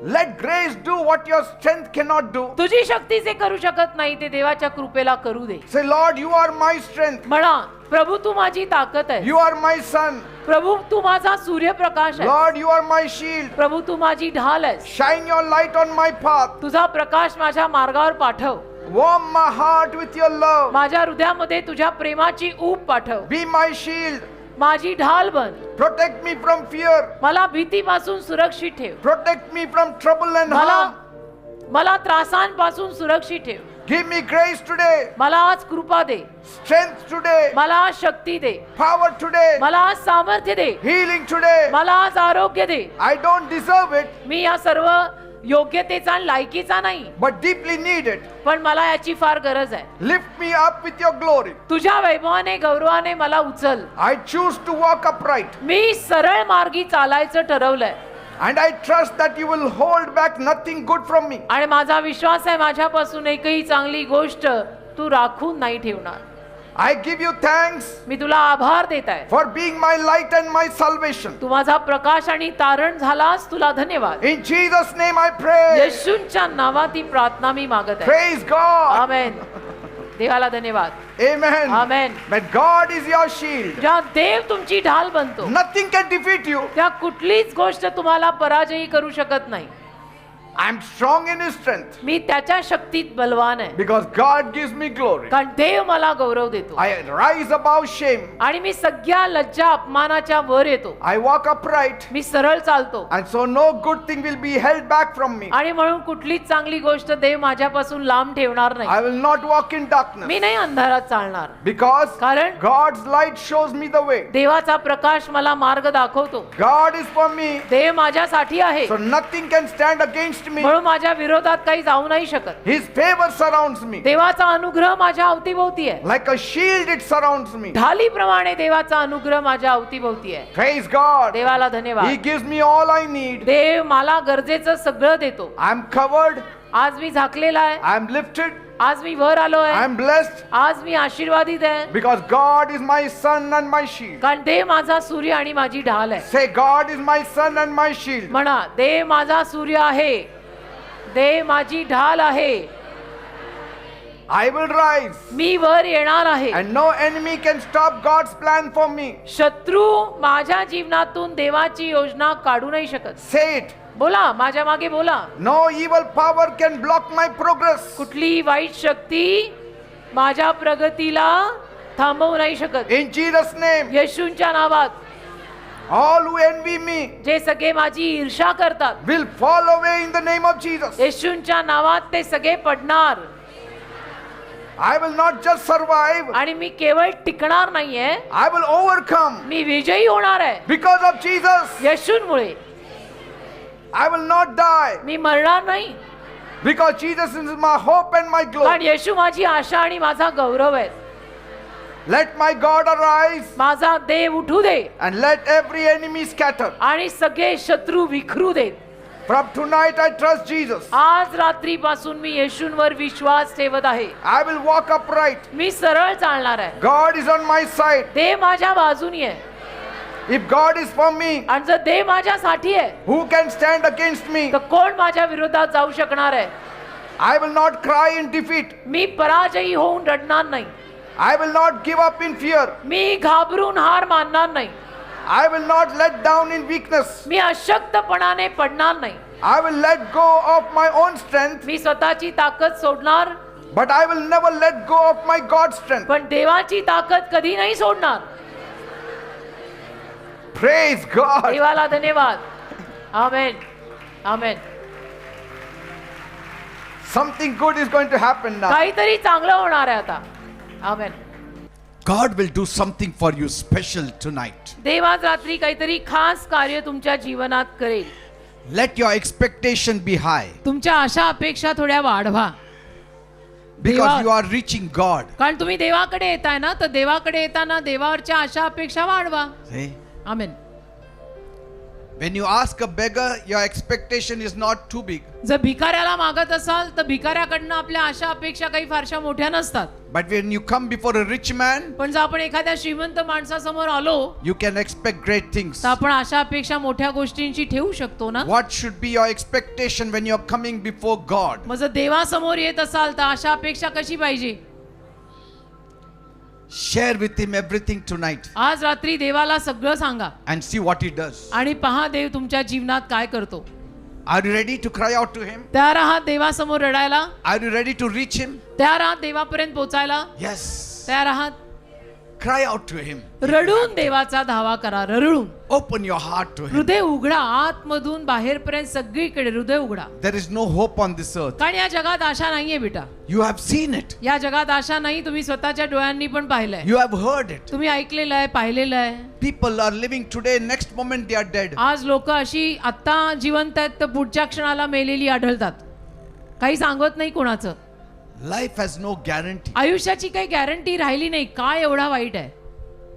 Speaker 1: Let grace do what your strength cannot do.
Speaker 2: तुझी शक्ती जे करू शकत नाही ते देवाच्या कृपेला करू दे.
Speaker 1: Say, Lord, you are my strength.
Speaker 2: म्हणा, प्रभू तू माझी ताकद आहे.
Speaker 1: You are my sun.
Speaker 2: प्रभू तू माझा सूर्यप्रकाश आहे.
Speaker 1: Lord, you are my shield.
Speaker 2: प्रभू तू माझी ढाल आहेस.
Speaker 1: Shine your light on my path.
Speaker 2: तुझा प्रकाश माझ्या मार्गावर पाठव.
Speaker 1: Warm my heart with your love.
Speaker 2: माझ्या हृदयामध्ये तुझ्या प्रेमाची ऊब पाठव.
Speaker 1: Be my shield.
Speaker 2: माझी ढाल बन.
Speaker 1: Protect me from fear.
Speaker 2: मला भीतीपासून सुरक्षित ठेव.
Speaker 1: Protect me from trouble and
Speaker 2: मला
Speaker 1: harm.
Speaker 2: मला त्रासांपासून सुरक्षित ठेव.
Speaker 1: Give me grace today.
Speaker 2: मला आज कृपा दे.
Speaker 1: Strength today.
Speaker 2: मला आज शक्ती दे.
Speaker 1: Power today.
Speaker 2: मला आज सामर्थ्य दे.
Speaker 1: Healing today.
Speaker 2: मला आज आरोग्य दे.
Speaker 1: I don't deserve it,
Speaker 2: मी या सर्व योग्यतेचा आणि लायकीचा नाही,
Speaker 1: but deeply need it.
Speaker 2: पण मला याची फार गरज आहे.
Speaker 1: Lift me up with your glory.
Speaker 2: तुझ्या वैभवाने गौरवाने मला उचल.
Speaker 1: I choose to walk upright.
Speaker 2: मी सरळ मार्गी चालायचं ठरवलंय
Speaker 1: And I trust that you will hold back nothing good from me.
Speaker 2: आणि माझा विश्वास आहे माझ्यापासून एकही चांगली गोष्ट तू राखून नाही ठेवणार.
Speaker 1: I give you thanks
Speaker 2: मी तुला आभार देत आहे.
Speaker 1: for being my light and my salvation.
Speaker 2: तू माझा प्रकाश आणि तारण झालास, तुला धन्यवाद.
Speaker 1: In Jesus' name I pray.
Speaker 2: येशूंच्या नावात ही प्रार्थना मी मागत आहे.
Speaker 1: Praise God.
Speaker 2: आमेन. देवाला धन्यवाद.
Speaker 1: Amen.
Speaker 2: Amen.
Speaker 1: But God is your shield.
Speaker 2: ज्या देव तुमची ढाल बनतो,
Speaker 1: Nothing can defeat you.
Speaker 2: त्या कुठलीच गोष्ट तुम्हाला पराजयी करू शकत नाही.
Speaker 1: I am strong in His strength
Speaker 2: मी त्याच्या शक्तीत बलवान आहे,
Speaker 1: because God gives me glory.
Speaker 2: कारण देव मला गौरव देतो
Speaker 1: I rise above shame.
Speaker 2: आणि मी सगळ्या लज्जा अपमानाच्या वर येतो.
Speaker 1: I walk upright,
Speaker 2: मी सरळ चालतो
Speaker 1: and so no good thing will be held back from me.
Speaker 2: आणि म्हणून कुठलीच चांगली गोष्ट देव माझ्यापासून लांब ठेवणार नाही.
Speaker 1: I will not walk in darkness
Speaker 2: मी नाही अंधारात चालणार,
Speaker 1: because
Speaker 2: कारण
Speaker 1: God's light shows me the way.
Speaker 2: देवाचा प्रकाश मला मार्ग दाखवतो.
Speaker 1: God is for me,
Speaker 2: देव माझ्यासाठी आहे,
Speaker 1: so nothing can stand against me.
Speaker 2: म्हणून माझ्या विरोधात काही जाऊ नाही शकत.
Speaker 1: His favor surrounds me.
Speaker 2: देवाचा अनुग्रह माझ्या अवतीभोवती आहे.
Speaker 1: Like a shield it surrounds me.
Speaker 2: ढालीप्रमाणे देवाचा अनुग्रह माझ्या अवतीभोवती आहे.
Speaker 1: Praise God.
Speaker 2: देवाला
Speaker 1: He
Speaker 2: धन्यवाद.
Speaker 1: gives me all I need.
Speaker 2: देव मला गरजेचं सगळं देतो.
Speaker 1: I am covered.
Speaker 2: आज मी झाकलेला आहे,
Speaker 1: I am lifted.
Speaker 2: आज मी वर आलो
Speaker 1: I
Speaker 2: आहे,
Speaker 1: am blessed
Speaker 2: आज मी आशीर्वादित आहे,
Speaker 1: because God is my sun and my shield.
Speaker 2: कारण देव माझा सूर्य आणि माझी ढाल आहे.
Speaker 1: Say, God is my sun and my shield.
Speaker 2: म्हणा, देव माझा सूर्य आहे, देव माझी ढाल आहे.
Speaker 1: I will rise,
Speaker 2: मी वर येणार आहे.
Speaker 1: and no enemy can stop God's plan for me.
Speaker 2: शत्रू माझ्या जीवनातून देवाची योजना काढू नाही शकत.
Speaker 1: Say it.
Speaker 2: बोला, माझ्या मागे बोला.
Speaker 1: No evil power can block my progress.
Speaker 2: कुठली वाईट शक्ती माझ्या प्रगतीला थांबवू नाही शकत.
Speaker 1: In Jesus' name,
Speaker 2: येशूंच्या नावात
Speaker 1: all who envy me
Speaker 2: जे सगळे माझी ईर्ष्या करतात,
Speaker 1: will fall away in the name of Jesus.
Speaker 2: येशूंच्या नावात ते सगळे पडणार.
Speaker 1: I will not just survive,
Speaker 2: आणि मी केवळ टिकणार नाहीये,
Speaker 1: I will overcome
Speaker 2: मी विजयी होणार आहे.
Speaker 1: because of Jesus.
Speaker 2: येशूंमुळे
Speaker 1: I will not die
Speaker 2: मी मरणार नाही,
Speaker 1: because Jesus is my hope and my
Speaker 2: कारण
Speaker 1: glory.
Speaker 2: येशू माझी आशा आणि माझा गौरव आहे.
Speaker 1: Let my God arise
Speaker 2: माझा देव उठू दे
Speaker 1: and let every enemy scatter.
Speaker 2: आणि सगळे शत्रू विखरू देत.
Speaker 1: From tonight I trust Jesus.
Speaker 2: आज रात्रीपासून मी येशूंवर विश्वास ठेवत आहे.
Speaker 1: I will walk upright.
Speaker 2: मी सरळ चालणार आहे.
Speaker 1: God is on my side.
Speaker 2: देव माझ्या बाजूनी आहे,
Speaker 1: If God is for me,
Speaker 2: आणि जर देव माझ्यासाठी आहे
Speaker 1: who can stand against me?
Speaker 2: तर कोण माझ्या विरोधात जाऊ शकणार आहे.
Speaker 1: I will not cry in defeat.
Speaker 2: मी पराजयी होऊन रडणार नाही,
Speaker 1: I will not give up in fear.
Speaker 2: मी घाबरून हार मानणार नाही,
Speaker 1: I will not let down in weakness.
Speaker 2: मी अशक्तपणाने पडणार नाही.
Speaker 1: I will let go of my own strength,
Speaker 2: मी स्वतःची ताकद सोडणार,
Speaker 1: but I will never let go of my God's strength.
Speaker 2: पण देवाची ताकद कधी नाही सोडणार.
Speaker 1: Praise God.
Speaker 2: देवाला धन्यवाद. आमेन. आमेन.
Speaker 1: Something good is going to happen now.
Speaker 2: काहीतरी चांगलं होणार आहे आता. आमेन.
Speaker 3: God will do something for you special tonight.
Speaker 2: देव आज रात्री काहीतरी खास कार्य तुमच्या जीवनात करेल.
Speaker 3: Let your expectation be high
Speaker 2: तुमच्या आशा अपेक्षा थोड्या वाढवा,
Speaker 3: because you are reaching God.
Speaker 2: कारण तुम्ही देवाकडे येताय ना, तर देवाकडे येताना देवावरच्या आशा अपेक्षा वाढवा.
Speaker 3: See?
Speaker 2: Amen.
Speaker 3: When you ask a beggar, your expectation is not too big.
Speaker 2: जर भिकाऱ्याला मागत असाल तर भिकाऱ्याकडनं आपल्या आशा अपेक्षा काही फारशा मोठ्या नसतात.
Speaker 3: But when you come before a rich man,
Speaker 2: पण जर आपण एखाद्या श्रीमंत माणसासमोर आलो
Speaker 3: you can expect great things.
Speaker 2: तर आपण आशा अपेक्षा मोठ्या गोष्टींची ठेवू शकतो ना.
Speaker 3: What should be your expectation when you are coming before God?
Speaker 2: मग जर देवासमोर येत असाल तर आशा अपेक्षा कशी पाहिजे.
Speaker 3: Share with him everything tonight
Speaker 2: आज रात्री देवाला सगळं सांगा
Speaker 3: and see what he does.
Speaker 2: आणि पहा देव तुमच्या जीवनात काय करतो.
Speaker 3: Are you ready to cry out to him?
Speaker 2: तयार आहात देवासमोर रडायला?
Speaker 3: Are you ready to reach him?
Speaker 2: तयार आहात देवापर्यंत पोहोचायला?
Speaker 3: Yes.
Speaker 2: तयार आहात?
Speaker 3: Cry out to him.
Speaker 2: रडून देवाचा धावा करा. रडून
Speaker 3: Open your heart to him.
Speaker 2: हृदय उघडा. आतमधून बाहेरपर्यंत सगळीकडे हृदय उघडा.
Speaker 3: There is no hope on this earth.
Speaker 2: कारण या जगात आशा नाहीये बेटा.
Speaker 3: You have seen it.
Speaker 2: या जगात आशा नाही. तुम्ही स्वतःच्या डोळ्यांनी पण पाहिलंय.
Speaker 3: You have heard it.
Speaker 2: तुम्ही ऐकलेलं आहे, पाहिलेलं आहे.
Speaker 3: People are living today, next moment they are dead.
Speaker 2: आज लोक अशी आता जिवंत आहेत तर पुढच्या क्षणाला मेलेली आढळतात. काही सांगत नाही कोणाचं.
Speaker 3: Life has no guarantee.
Speaker 2: आयुष्याची काही गॅरंटी राहिली नाही. काय एवढा वाईट आहे.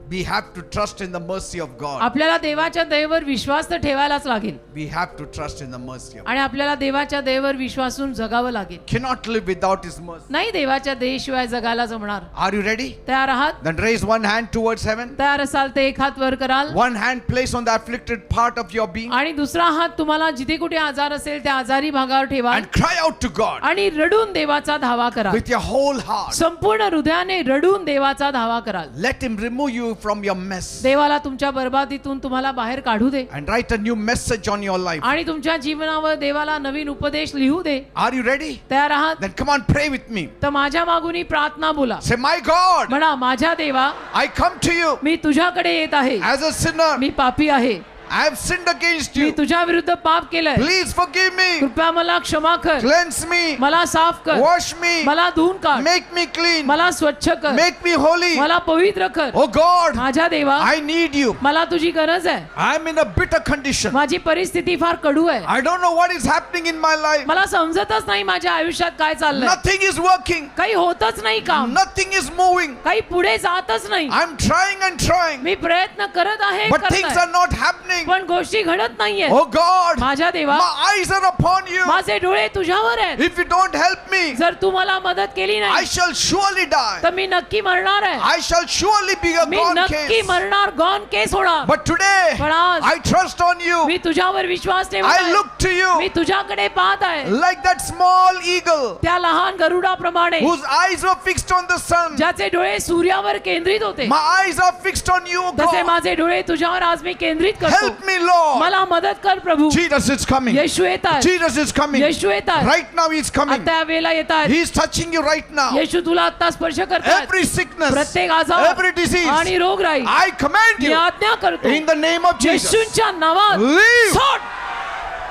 Speaker 3: We have to trust in the mercy of God.
Speaker 2: आपल्याला देवाच्या दयेवर विश्वास तर ठेवायलाच लागेल.
Speaker 3: We have to trust in the mercy of God.
Speaker 2: आणि आपल्याला देवाच्या दयेवर विश्वासून जगावं लागेल.
Speaker 3: Cannot live without his mercy.
Speaker 2: नाही देवाच्या दयेशिवाय जगायला जमणार.
Speaker 3: Are you ready?
Speaker 2: तयार आहात?
Speaker 3: Then raise one hand towards heaven.
Speaker 2: तयार असाल तर एक हात वर कराल
Speaker 3: One hand place on the afflicted part of your being
Speaker 2: आणि दुसरा हात तुम्हाला जिथे कुठे आजार असेल त्या आजारी भागावर ठेवा
Speaker 3: and cry out to God
Speaker 2: आणि रडून देवाचा धावा करा.
Speaker 3: with your whole heart.
Speaker 2: संपूर्ण हृदयाने रडून देवाचा धावा कराल.
Speaker 3: Let him remove you from your mess
Speaker 2: देवाला तुमच्या बर्बादीतून तुम्हाला बाहेर काढू दे
Speaker 3: and write a new message on your life.
Speaker 2: आणि तुमच्या जीवनावर देवाला नवीन उपदेश लिहू दे.
Speaker 3: Are you ready?
Speaker 2: तयार आहात?
Speaker 3: Then come on, pray with me.
Speaker 2: तर माझ्या मागून प्रार्थना बोला.
Speaker 3: Say, my God,
Speaker 2: म्हणा माझ्या देवा
Speaker 3: I come to you
Speaker 2: मी तुझ्याकडे येत आहे.
Speaker 3: as a sinner.
Speaker 2: मी पापी आहे.
Speaker 3: I have sinned against
Speaker 2: me
Speaker 3: you.
Speaker 2: तुझ्या विरुद्ध पाप केलंय.
Speaker 3: Please forgive me.
Speaker 2: कृपया मला क्षमा कर.
Speaker 3: Cleanse me.
Speaker 2: मला साफ कर.
Speaker 3: Wash me.
Speaker 2: मला धुवून काढ.
Speaker 3: Make me clean.
Speaker 2: मला स्वच्छ कर.
Speaker 3: Make me holy.
Speaker 2: मला पवित्र कर.
Speaker 3: Oh God,
Speaker 2: माझ्या देवा
Speaker 3: I need you.
Speaker 2: मला तुझी गरज आहे.
Speaker 3: I'm in a bitter condition.
Speaker 2: माझी परिस्थिती फार कडू आहे.
Speaker 3: I don't know what is happening in my life.
Speaker 2: मला समजतच नाही माझ्या आयुष्यात काय चाललंय.
Speaker 3: Nothing is working.
Speaker 2: काही होतच नाही काम.
Speaker 3: Nothing is moving.
Speaker 2: काही पुढे जातच नाही.
Speaker 3: I'm trying and trying.
Speaker 2: मी प्रयत्न करत आहे
Speaker 3: But things
Speaker 2: करत
Speaker 3: are not happening.
Speaker 2: पण गोष्टी घडत नाहीये.
Speaker 3: Oh God,
Speaker 2: माझ्या देवा
Speaker 3: my eyes are upon you.
Speaker 2: माझे डोळे तुझ्यावर आहेत.
Speaker 3: If you don't help me,
Speaker 2: जर तू मला मदत केली
Speaker 3: I
Speaker 2: नाही
Speaker 3: shall surely die.
Speaker 2: तर मी नक्की मरणार आहे.
Speaker 3: I shall surely be a
Speaker 2: me
Speaker 3: gone
Speaker 2: नक्की
Speaker 3: case.
Speaker 2: मरणार. गॉन केस होणार.
Speaker 3: But today,
Speaker 2: पण आज
Speaker 3: I trust on you.
Speaker 2: मी तुझ्यावर विश्वास ठेवत
Speaker 3: I
Speaker 2: आहे.
Speaker 3: look to
Speaker 2: मी
Speaker 3: you
Speaker 2: तुझ्याकडे पाहत आहे.
Speaker 3: like that small eagle
Speaker 2: त्या लहान गरुडाप्रमाणे
Speaker 3: whose eyes were fixed on the sun.
Speaker 2: ज्याचे डोळे सूर्यावर केंद्रित होते
Speaker 3: My eyes are fixed on you,
Speaker 2: तसे
Speaker 3: God.
Speaker 2: माझे डोळे तुझ्यावर आज मी केंद्रित करतो.
Speaker 3: Help me, Lord.
Speaker 2: मला मदत कर प्रभू.
Speaker 3: Jesus is coming.
Speaker 2: येशू येतात.
Speaker 3: Jesus is coming.
Speaker 2: येशू येतात.
Speaker 3: Right now, He's coming.
Speaker 2: आता या वेळेला येतात.
Speaker 3: He is touching you right now.
Speaker 2: येशू तुला आता स्पर्श करतात.
Speaker 3: Every sickness,
Speaker 2: प्रत्येक आजार
Speaker 3: every disease,
Speaker 2: आणि रोगराई
Speaker 3: I command
Speaker 2: मी
Speaker 3: you
Speaker 2: आज्ञा करतो
Speaker 3: in the name of Jesus.
Speaker 2: येशूंच्या नावात
Speaker 3: Leave.
Speaker 2: सोड.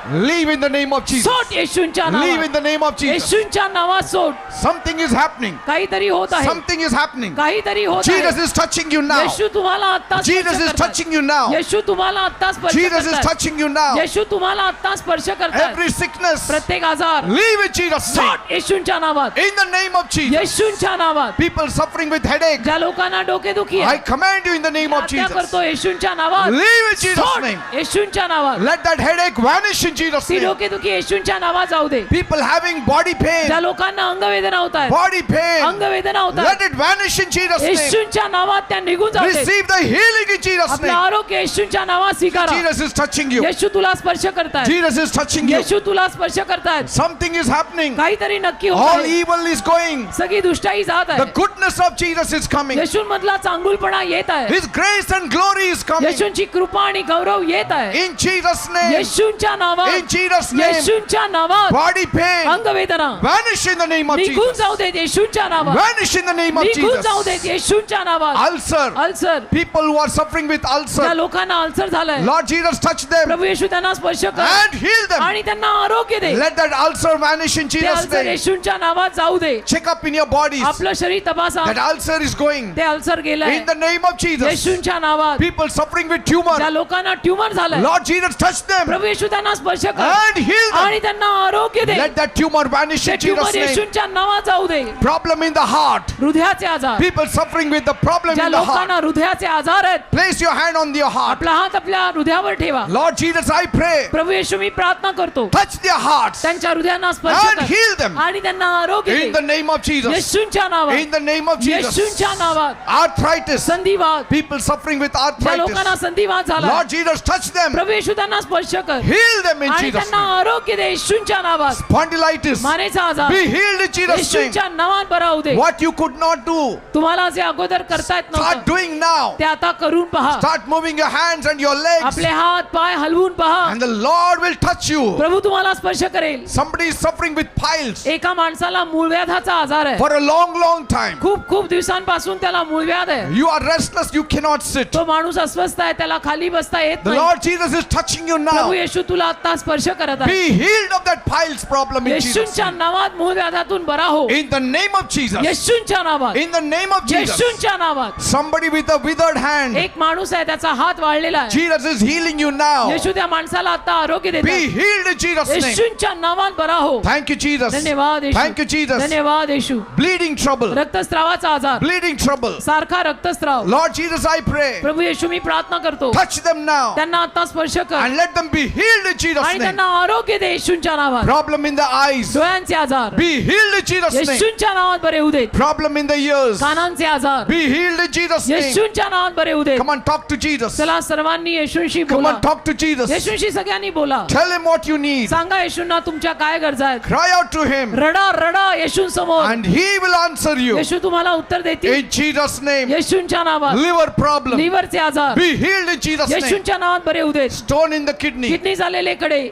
Speaker 3: Leave in the name of Jesus.
Speaker 2: सोड येशूंच्या
Speaker 3: Leave in
Speaker 2: नावात.
Speaker 3: the name of Jesus.
Speaker 2: येशूंच्या नावात सोड.
Speaker 3: Something is happening.
Speaker 2: काहीतरी होत आहे.
Speaker 3: Something is happening.
Speaker 2: काहीतरी होत
Speaker 3: Jesus
Speaker 2: आहे.
Speaker 3: is touching you now.
Speaker 2: येशू तुम्हाला आता
Speaker 3: Jesus is
Speaker 2: स्पर्श
Speaker 3: touching you now.
Speaker 2: येशू तुम्हाला आता स्पर्श
Speaker 3: Jesus is
Speaker 2: करतात.
Speaker 3: touching you now.
Speaker 2: येशू तुम्हाला आता स्पर्श करतात.
Speaker 3: Every sickness,
Speaker 2: प्रत्येक आजार
Speaker 3: leave in Jesus' name.
Speaker 2: सोड येशूंच्या नावात.
Speaker 3: In the name of Jesus.
Speaker 2: येशूंच्या नावात.
Speaker 3: People suffering with headache,
Speaker 2: ज्या लोकांना डोकेदुखी
Speaker 3: I
Speaker 2: आहे
Speaker 3: command you in the name of
Speaker 2: आज्ञा
Speaker 3: Jesus.
Speaker 2: करतो येशूंच्या नावात.
Speaker 3: Leave in Jesus'
Speaker 2: सोड
Speaker 3: name.
Speaker 2: येशूंच्या नावात.
Speaker 3: Let that headache vanish in Jesus'
Speaker 2: ती
Speaker 3: name.
Speaker 2: डोकेदुखी येशूंच्या नावात जाऊ दे.
Speaker 3: People having body pain,
Speaker 2: ज्या लोकांना अंगवेदना होत आहेत
Speaker 3: body pain,
Speaker 2: अंगवेदना होत
Speaker 3: let
Speaker 2: आहेत
Speaker 3: it vanish in Jesus' name.
Speaker 2: येशूंच्या नावात त्या निघून जाऊ दे.
Speaker 3: Receive the healing in Jesus'
Speaker 2: आपलं
Speaker 3: name.
Speaker 2: आरोग्य येशूंच्या नावात स्वीकारा.
Speaker 3: Jesus is touching you.
Speaker 2: येशू तुला स्पर्श करतायत.
Speaker 3: Jesus is touching you.
Speaker 2: येशू तुला स्पर्श करतायत.
Speaker 3: Something is happening.
Speaker 2: काहीतरी नक्की होत
Speaker 3: All
Speaker 2: आहे.
Speaker 3: evil is going.
Speaker 2: सगळी दुष्टाई जात
Speaker 3: The
Speaker 2: आहे.
Speaker 3: goodness of Jesus is coming.
Speaker 2: येशूंमधला चांगुलपणा येत आहे.
Speaker 3: His grace and glory is coming.
Speaker 2: येशूंची कृपा आणि गौरव येत आहे.
Speaker 3: In Jesus' name.
Speaker 2: येशूंच्या
Speaker 3: In
Speaker 2: नावात
Speaker 3: Jesus' name.
Speaker 2: येशूंच्या नावात
Speaker 3: Body pain,
Speaker 2: अंगवेदना
Speaker 3: vanish in the name of
Speaker 2: निघून
Speaker 3: Jesus.
Speaker 2: जाऊ देत येशूंच्या नावात.
Speaker 3: Vanish in the name of
Speaker 2: निघून जाऊ
Speaker 3: Jesus.
Speaker 2: देत येशूंच्या नावात.
Speaker 3: Ulcer.
Speaker 2: Ulcer
Speaker 3: People who are suffering with
Speaker 2: ज्या
Speaker 3: ulcer.
Speaker 2: लोकांना अल्सर झालाय
Speaker 3: Lord Jesus, touch them
Speaker 2: प्रभू येशू त्यांना स्पर्श कर
Speaker 3: and heal them.
Speaker 2: आणि त्यांना आरोग्य दे.
Speaker 3: Let that ulcer vanish in
Speaker 2: ते
Speaker 3: Jesus'
Speaker 2: अल्सर
Speaker 3: name.
Speaker 2: येशूंच्या नावात जाऊ दे.
Speaker 3: Check up in your bodies.
Speaker 2: आपलं शरीर तपासा.
Speaker 3: That ulcer is going.
Speaker 2: ते अल्सर गेलंय
Speaker 3: In the name of Jesus.
Speaker 2: येशूंच्या नावात.
Speaker 3: People suffering with
Speaker 2: ज्या
Speaker 3: tumor.
Speaker 2: लोकांना ट्युमर झालंय
Speaker 3: Lord Jesus, touch them
Speaker 2: प्रभू येशू त्यांना स्पर्श कर
Speaker 3: and heal them.
Speaker 2: आणि त्यांना आरोग्य दे.
Speaker 3: Let that tumor vanish
Speaker 2: ते
Speaker 3: in
Speaker 2: ट्युमर
Speaker 3: Jesus' name.
Speaker 2: येशूंच्या नावात जाऊ दे.
Speaker 3: Problem in the heart.
Speaker 2: हृदयाचे आजार
Speaker 3: People suffering with the problem
Speaker 2: ज्या
Speaker 3: in the heart.
Speaker 2: लोकांना हृदयाचे आजार आहेत
Speaker 3: Place your hand on your heart.
Speaker 2: आपला हात आपल्या हृदयावर ठेवा.
Speaker 3: Lord Jesus, I pray.
Speaker 2: प्रभू येशू मी प्रार्थना करतो
Speaker 3: Touch their hearts
Speaker 2: त्यांच्या हृदयांना स्पर्श
Speaker 3: and
Speaker 2: कर
Speaker 3: heal them.
Speaker 2: आणि त्यांना आरोग्य
Speaker 3: In the
Speaker 2: they.
Speaker 3: name of Jesus.
Speaker 2: येशूंच्या नावात.
Speaker 3: In the name of Jesus.
Speaker 2: येशूंच्या नावात.
Speaker 3: Arthritis.
Speaker 2: संधिवात
Speaker 3: People suffering with
Speaker 2: ज्या लोकांना
Speaker 3: arthritis.
Speaker 2: संधिवात झाला
Speaker 3: Lord Jesus, touch them.
Speaker 2: प्रभू येशू त्यांना स्पर्श कर
Speaker 3: Heal them them in
Speaker 2: आणि
Speaker 3: Jesus'
Speaker 2: त्यांना
Speaker 3: name.
Speaker 2: आरोग्य दे येशूंच्या नावात.
Speaker 3: Spondylitis,
Speaker 2: मानेचा आजार
Speaker 3: be healed in Jesus' name.
Speaker 2: येशूंच्या नावात बरा होऊ दे.
Speaker 3: What you could not do,
Speaker 2: तुम्हाला जे अगोदर करता येत
Speaker 3: start
Speaker 2: नव्हतं
Speaker 3: doing now.
Speaker 2: ते आता करून पहा.
Speaker 3: Start moving your hands and your legs,
Speaker 2: आपले हात पाय हलवून पहा.
Speaker 3: and the Lord will touch you.
Speaker 2: प्रभू तुम्हाला स्पर्श करेल.
Speaker 3: Somebody is suffering with piles
Speaker 2: एका माणसाला मूळव्याधाचा आजार आहे.
Speaker 3: for a long time.
Speaker 2: खूप खूप दिवसांपासून त्याला मूळव्याध आहे.
Speaker 3: You are restless, you cannot sit.
Speaker 2: तो माणूस अस्वस्थ आहे, त्याला खाली बसता येत
Speaker 3: The
Speaker 2: नाही.
Speaker 3: Lord Jesus is touching you now.
Speaker 2: प्रभू येशू तुला आता स्पर्श करत आहे.
Speaker 3: Be healed of that piles problem in Jesus'
Speaker 2: येशूंच्या
Speaker 3: name.
Speaker 2: नावात मूळव्याधातून बरा हो.
Speaker 3: In the name of Jesus.
Speaker 2: येशूंच्या नावात.
Speaker 3: In the name of Jesus.
Speaker 2: येशूंच्या नावात.
Speaker 3: Somebody with a withered hand.
Speaker 2: एक माणूस आहे, त्याचा हात वाळलेला आहे.
Speaker 3: Jesus is healing you now.
Speaker 2: येशू त्या माणसाला आता आरोग्य
Speaker 3: Be
Speaker 2: देतात.
Speaker 3: healed in Jesus' name.
Speaker 2: येशूंच्या नावात बरा हो.
Speaker 3: Thank you, Jesus.
Speaker 2: धन्यवाद येशू.
Speaker 3: Thank you, Jesus.
Speaker 2: धन्यवाद येशू.
Speaker 3: Bleeding trouble.
Speaker 2: रक्तस्रावाचा आजार,
Speaker 3: Bleeding trouble.
Speaker 2: सारखा रक्तस्राव.
Speaker 3: Lord Jesus, I pray.
Speaker 2: प्रभू येशू मी प्रार्थना करतो,
Speaker 3: Touch them now.
Speaker 2: त्यांना आता स्पर्श कर
Speaker 3: And let them be healed in Jesus'
Speaker 2: आणि
Speaker 3: name.
Speaker 2: त्यांना आरोग्य दे येशूंच्या नावात.
Speaker 3: Problem in the eyes.
Speaker 2: डोळ्यांचे आजार
Speaker 3: Be healed in Jesus' name.
Speaker 2: येशूंच्या नावात बरे होऊ देत.
Speaker 3: Problem in the ears.
Speaker 2: कानांचे आजार
Speaker 3: Be healed in Jesus' name.
Speaker 2: येशूंच्या नावात बरे होऊ देत.
Speaker 3: Come on, talk to Jesus.
Speaker 2: चला सर्वांनी येशूंशी
Speaker 3: Come
Speaker 2: बोला.
Speaker 3: on, talk to Jesus.
Speaker 2: येशूंशी सगळ्यांनी बोला.
Speaker 3: Tell him what you need.
Speaker 2: सांगा येशूंना तुमच्या काय गरजा आहेत.
Speaker 3: Cry out to him.
Speaker 2: रडा रडा येशूं समोर.
Speaker 3: And he will answer you.
Speaker 2: येशू तुम्हाला उत्तर देतील.
Speaker 3: In Jesus' name.
Speaker 2: येशूंच्या नावात.
Speaker 3: Liver problem.
Speaker 2: लिव्हरचे आजार
Speaker 3: Be healed in Jesus' name.
Speaker 2: येशूंच्या नावात बरे होऊ देत.
Speaker 3: Stone in the kidney.
Speaker 2: Kidney झालेले कडे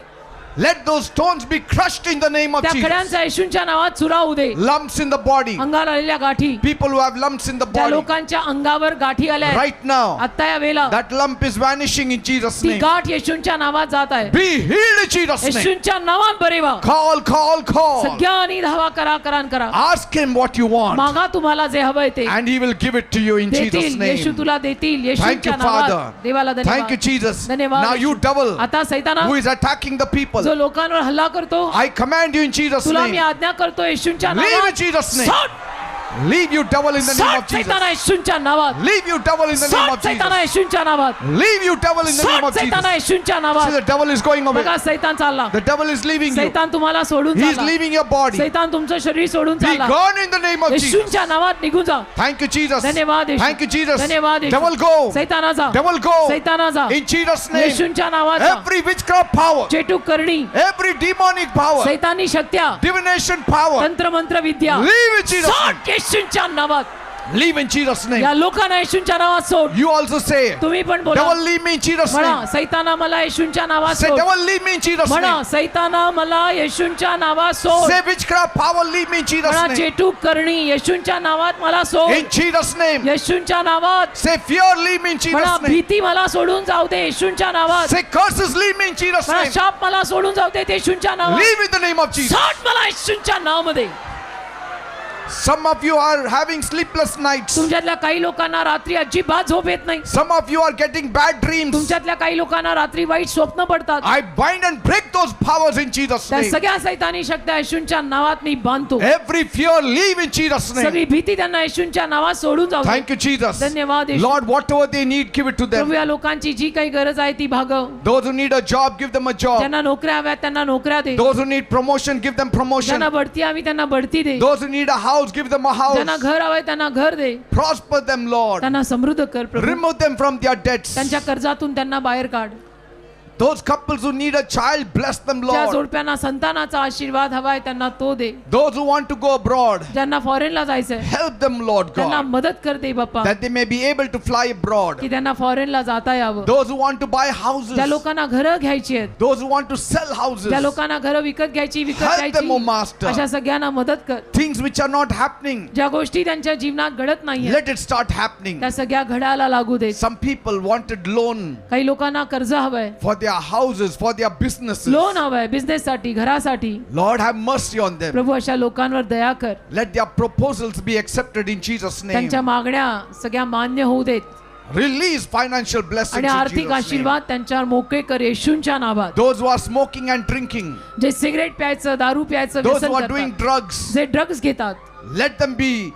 Speaker 3: Let those stones be crushed in the name of
Speaker 2: त्या
Speaker 3: Jesus.
Speaker 2: खड्यांचा येशूंच्या नावात चुरा होऊ दे.
Speaker 3: Lumps in the body.
Speaker 2: अंगावर आलेल्या गाठी,
Speaker 3: People who have lumps in the
Speaker 2: त्या
Speaker 3: body.
Speaker 2: लोकांच्या अंगावर गाठी आल्या आहेत.
Speaker 3: Right now.
Speaker 2: आता या वेळेला
Speaker 3: That lump is vanishing in Jesus'
Speaker 2: ती
Speaker 3: name.
Speaker 2: गाठ येशूंच्या नावात जात आहे.
Speaker 3: Be healed in Jesus' name.
Speaker 2: येशूंच्या नावात बरे व्हा.
Speaker 3: Call.
Speaker 2: सगळ्यांनी धावा करा करान करा.
Speaker 3: Ask him what you want.
Speaker 2: मागा तुम्हाला जे हवंय ते
Speaker 3: And he will give it to you in Jesus'
Speaker 2: देतील. येशू
Speaker 3: name.
Speaker 2: तुला देतील.
Speaker 3: Thank
Speaker 2: येशूंच्या
Speaker 3: you, Father.
Speaker 2: नावात. देवाला
Speaker 3: Thank you,
Speaker 2: धन्यवाद.
Speaker 3: Jesus.
Speaker 2: धन्यवाद
Speaker 3: Now you
Speaker 2: येशू.
Speaker 3: devil
Speaker 2: आता सैताना
Speaker 3: who is attacking the people,
Speaker 2: जो लोकांवर हल्ला करतो,
Speaker 3: I command you in Jesus'
Speaker 2: तुला मी
Speaker 3: name.
Speaker 2: आज्ञा करतो येशूंच्या
Speaker 3: Leave in
Speaker 2: नावात.
Speaker 3: Jesus' name.
Speaker 2: सोड.
Speaker 3: Leave you devil in the name
Speaker 2: सोड
Speaker 3: of Jesus.
Speaker 2: सैताना येशूंच्या नावात.
Speaker 3: Leave you devil in the name
Speaker 2: सोड
Speaker 3: of
Speaker 2: सैताना
Speaker 3: Jesus.
Speaker 2: येशूंच्या नावात.
Speaker 3: Leave you devil in the name
Speaker 2: सोड
Speaker 3: of Jesus.
Speaker 2: सैताना येशूंच्या
Speaker 3: See,
Speaker 2: नावात.
Speaker 3: the devil is going away.
Speaker 2: बघा सैतान चालला.
Speaker 3: The devil is leaving you.
Speaker 2: सैतान तुम्हाला सोडून
Speaker 3: He is
Speaker 2: चालला.
Speaker 3: leaving your body.
Speaker 2: सैतान तुमचं शरीर सोडून
Speaker 3: Be
Speaker 2: चालला.
Speaker 3: gone in the name of Jesus.
Speaker 2: येशूंच्या नावात निघून जा.
Speaker 3: Thank you, Jesus.
Speaker 2: धन्यवाद येशू.
Speaker 3: Thank you, Jesus.
Speaker 2: धन्यवाद येशू.
Speaker 3: Devil go.
Speaker 2: सैताना जा.
Speaker 3: Devil go.
Speaker 2: सैताना जा.
Speaker 3: In Jesus' name.
Speaker 2: येशूंच्या नावात जा.
Speaker 3: Every witchcraft power,
Speaker 2: चेटूक करणी,
Speaker 3: every demonic power,
Speaker 2: सैतानी शक्त्या,
Speaker 3: divination power,
Speaker 2: तंत्र मंत्र विद्या,
Speaker 3: leave in Jesus' name.
Speaker 2: सोड येशूंच्या नावात.
Speaker 3: Leave in Jesus' name.
Speaker 2: या लोकांना येशूंच्या नावात सोड.
Speaker 3: You also say,
Speaker 2: तुम्ही पण बोला.
Speaker 3: devil, leave me in Jesus'
Speaker 2: म्हणा
Speaker 3: name.
Speaker 2: सैताना मला येशूंच्या नावात
Speaker 3: Say,
Speaker 2: सोड.
Speaker 3: devil, leave me in Jesus'
Speaker 2: म्हणा
Speaker 3: name.
Speaker 2: सैताना मला येशूंच्या नावात सोड.
Speaker 3: Say, witchcraft power, leave me in Jesus'
Speaker 2: म्हणा
Speaker 3: name.
Speaker 2: चेटूक करणी येशूंच्या नावात मला सोड.
Speaker 3: In Jesus' name.
Speaker 2: येशूंच्या नावात.
Speaker 3: Say, fear, leave me in
Speaker 2: म्हणा
Speaker 3: Jesus' name.
Speaker 2: भीती मला सोडून जाऊ दे येशूंच्या नावात.
Speaker 3: Say, curses, leave me in Jesus'
Speaker 2: म्हणा
Speaker 3: name.
Speaker 2: शाप मला सोडून जाऊ दे येशूंच्या नावात.
Speaker 3: Leave in the name of Jesus.
Speaker 2: सोड मला येशूंच्या नावामध्ये.
Speaker 3: Some of you are having sleepless nights.
Speaker 2: तुमच्यातल्या काही लोकांना रात्री अजिबात झोप येत नाही.
Speaker 3: Some of you are getting bad dreams.
Speaker 2: तुमच्यातल्या काही लोकांना रात्री वाईट स्वप्न पडतात.
Speaker 3: I bind and break those powers in Jesus'
Speaker 2: त्या
Speaker 3: name.
Speaker 2: सगळ्या सैतानी शक्त्या येशूंच्या नावात मी बांधतो.
Speaker 3: Every fear, leave in Jesus' name.
Speaker 2: सगळी भीती त्यांना येशूंच्या नावात सोडून जाऊ दे.
Speaker 3: Thank you, Jesus.
Speaker 2: धन्यवाद येशू.
Speaker 3: Lord, whatever they need, give it to them.
Speaker 2: प्रभू या लोकांची जी काही गरज आहे ती भागव.
Speaker 3: Those who need a job, give them a job.
Speaker 2: ज्यांना नोकऱ्या हव्यात त्यांना नोकऱ्या दे.
Speaker 3: Those who need promotion, give them promotion.
Speaker 2: ज्यांना बढती हवी त्यांना बढती दे.
Speaker 3: Those who need a house, give them a house.
Speaker 2: ज्यांना घर हवंय त्यांना घर दे.
Speaker 3: Prosper them, Lord.
Speaker 2: त्यांना समृद्ध कर प्रभू.
Speaker 3: Remove them from their debts.
Speaker 2: त्यांच्या कर्जातून त्यांना बाहेर काढ.
Speaker 3: Those couples who need a child, bless them,
Speaker 2: ज्या
Speaker 3: Lord.
Speaker 2: जोडप्यांना संतानाचा आशीर्वाद हवाय त्यांना तो दे.
Speaker 3: Those who want to go abroad,
Speaker 2: ज्यांना फॉरेनला जायचंय
Speaker 3: help them, Lord
Speaker 2: त्यांना
Speaker 3: God,
Speaker 2: मदत कर दे बाप्पा,
Speaker 3: that they may be able to fly abroad.
Speaker 2: की त्यांना फॉरेनला जाता यावं.
Speaker 3: Those who want to buy houses,
Speaker 2: ज्या लोकांना घरं घ्यायची आहेत,
Speaker 3: those who want to sell houses,
Speaker 2: ज्या लोकांना घरं विकत घ्यायची
Speaker 3: Help them, O
Speaker 2: घ्यायची,
Speaker 3: Master.
Speaker 2: अशा सगळ्यांना मदत कर.
Speaker 3: things which are not happening,
Speaker 2: ज्या गोष्टी त्यांच्या जीवनात घडत नाहीये
Speaker 3: let it start happening.
Speaker 2: त्या सगळ्या घडायला लागू दे.
Speaker 3: Some people wanted loan
Speaker 2: काही लोकांना कर्ज हवंय,
Speaker 3: for their houses, for their businesses.
Speaker 2: Loan हवंय बिझनेस साठी, घरासाठी.
Speaker 3: Lord, have mercy on them.
Speaker 2: प्रभू अशा लोकांवर दया कर.
Speaker 3: Let their proposals be accepted in Jesus' name.
Speaker 2: त्यांच्या मागण्या सगळ्या मान्य होऊ देत
Speaker 3: Release financial blessings
Speaker 2: आणि
Speaker 3: in
Speaker 2: आर्थिक
Speaker 3: Jesus' name.
Speaker 2: आशीर्वाद त्यांच्यावर मोकळे कर येशूंच्या नावात.
Speaker 3: Those who are smoking and drinking,
Speaker 2: जे सिगरेट प्यायचं, दारू प्यायचं
Speaker 3: those
Speaker 2: व्यसन
Speaker 3: who are doing
Speaker 2: करतात,
Speaker 3: drugs,
Speaker 2: जे ड्रग्ज घेतात,
Speaker 3: let them be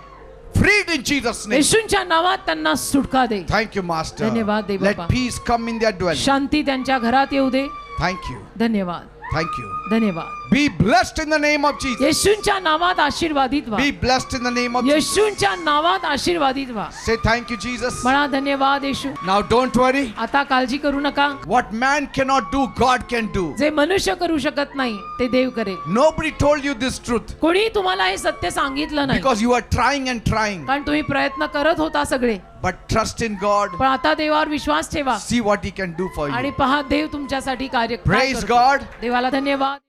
Speaker 3: freed in Jesus' name.
Speaker 2: येशूंच्या नावात त्यांना सुटका दे.
Speaker 3: Thank you, Master.
Speaker 2: धन्यवाद दे
Speaker 3: Let
Speaker 2: बाबा.
Speaker 3: peace come in their dwelling.
Speaker 2: शांती त्यांच्या घरात येऊ दे.
Speaker 3: Thank you.
Speaker 2: धन्यवाद
Speaker 3: Thank you.
Speaker 2: धन्यवाद.
Speaker 3: Be blessed in the name of Jesus.
Speaker 2: येशूंच्या नावात आशीर्वादित व्हा.
Speaker 3: Be blessed in the name of Jesus.
Speaker 2: येशूंच्या नावात आशीर्वादित व्हा.
Speaker 3: Say thank you, Jesus.
Speaker 2: म्हणा धन्यवाद येशू.
Speaker 3: Now don't worry.
Speaker 2: आता काळजी करू नका.
Speaker 3: What man cannot do, God can do.
Speaker 2: जे मनुष्य करू शकत नाही ते देव करेल.
Speaker 3: Nobody told you this truth
Speaker 2: कोणी तुम्हाला हे सत्य सांगितलं नाही,
Speaker 3: because you are trying and trying.
Speaker 2: कारण तुम्ही प्रयत्न करत होता सगळे.
Speaker 3: But trust in God.
Speaker 2: पण आता देवावर विश्वास ठेवा
Speaker 3: See what He can do for
Speaker 2: आणि
Speaker 3: you.
Speaker 2: पहा देव तुमच्यासाठी कार्य काय
Speaker 3: Praise
Speaker 2: करतो.
Speaker 3: God.
Speaker 2: देवाला धन्यवाद.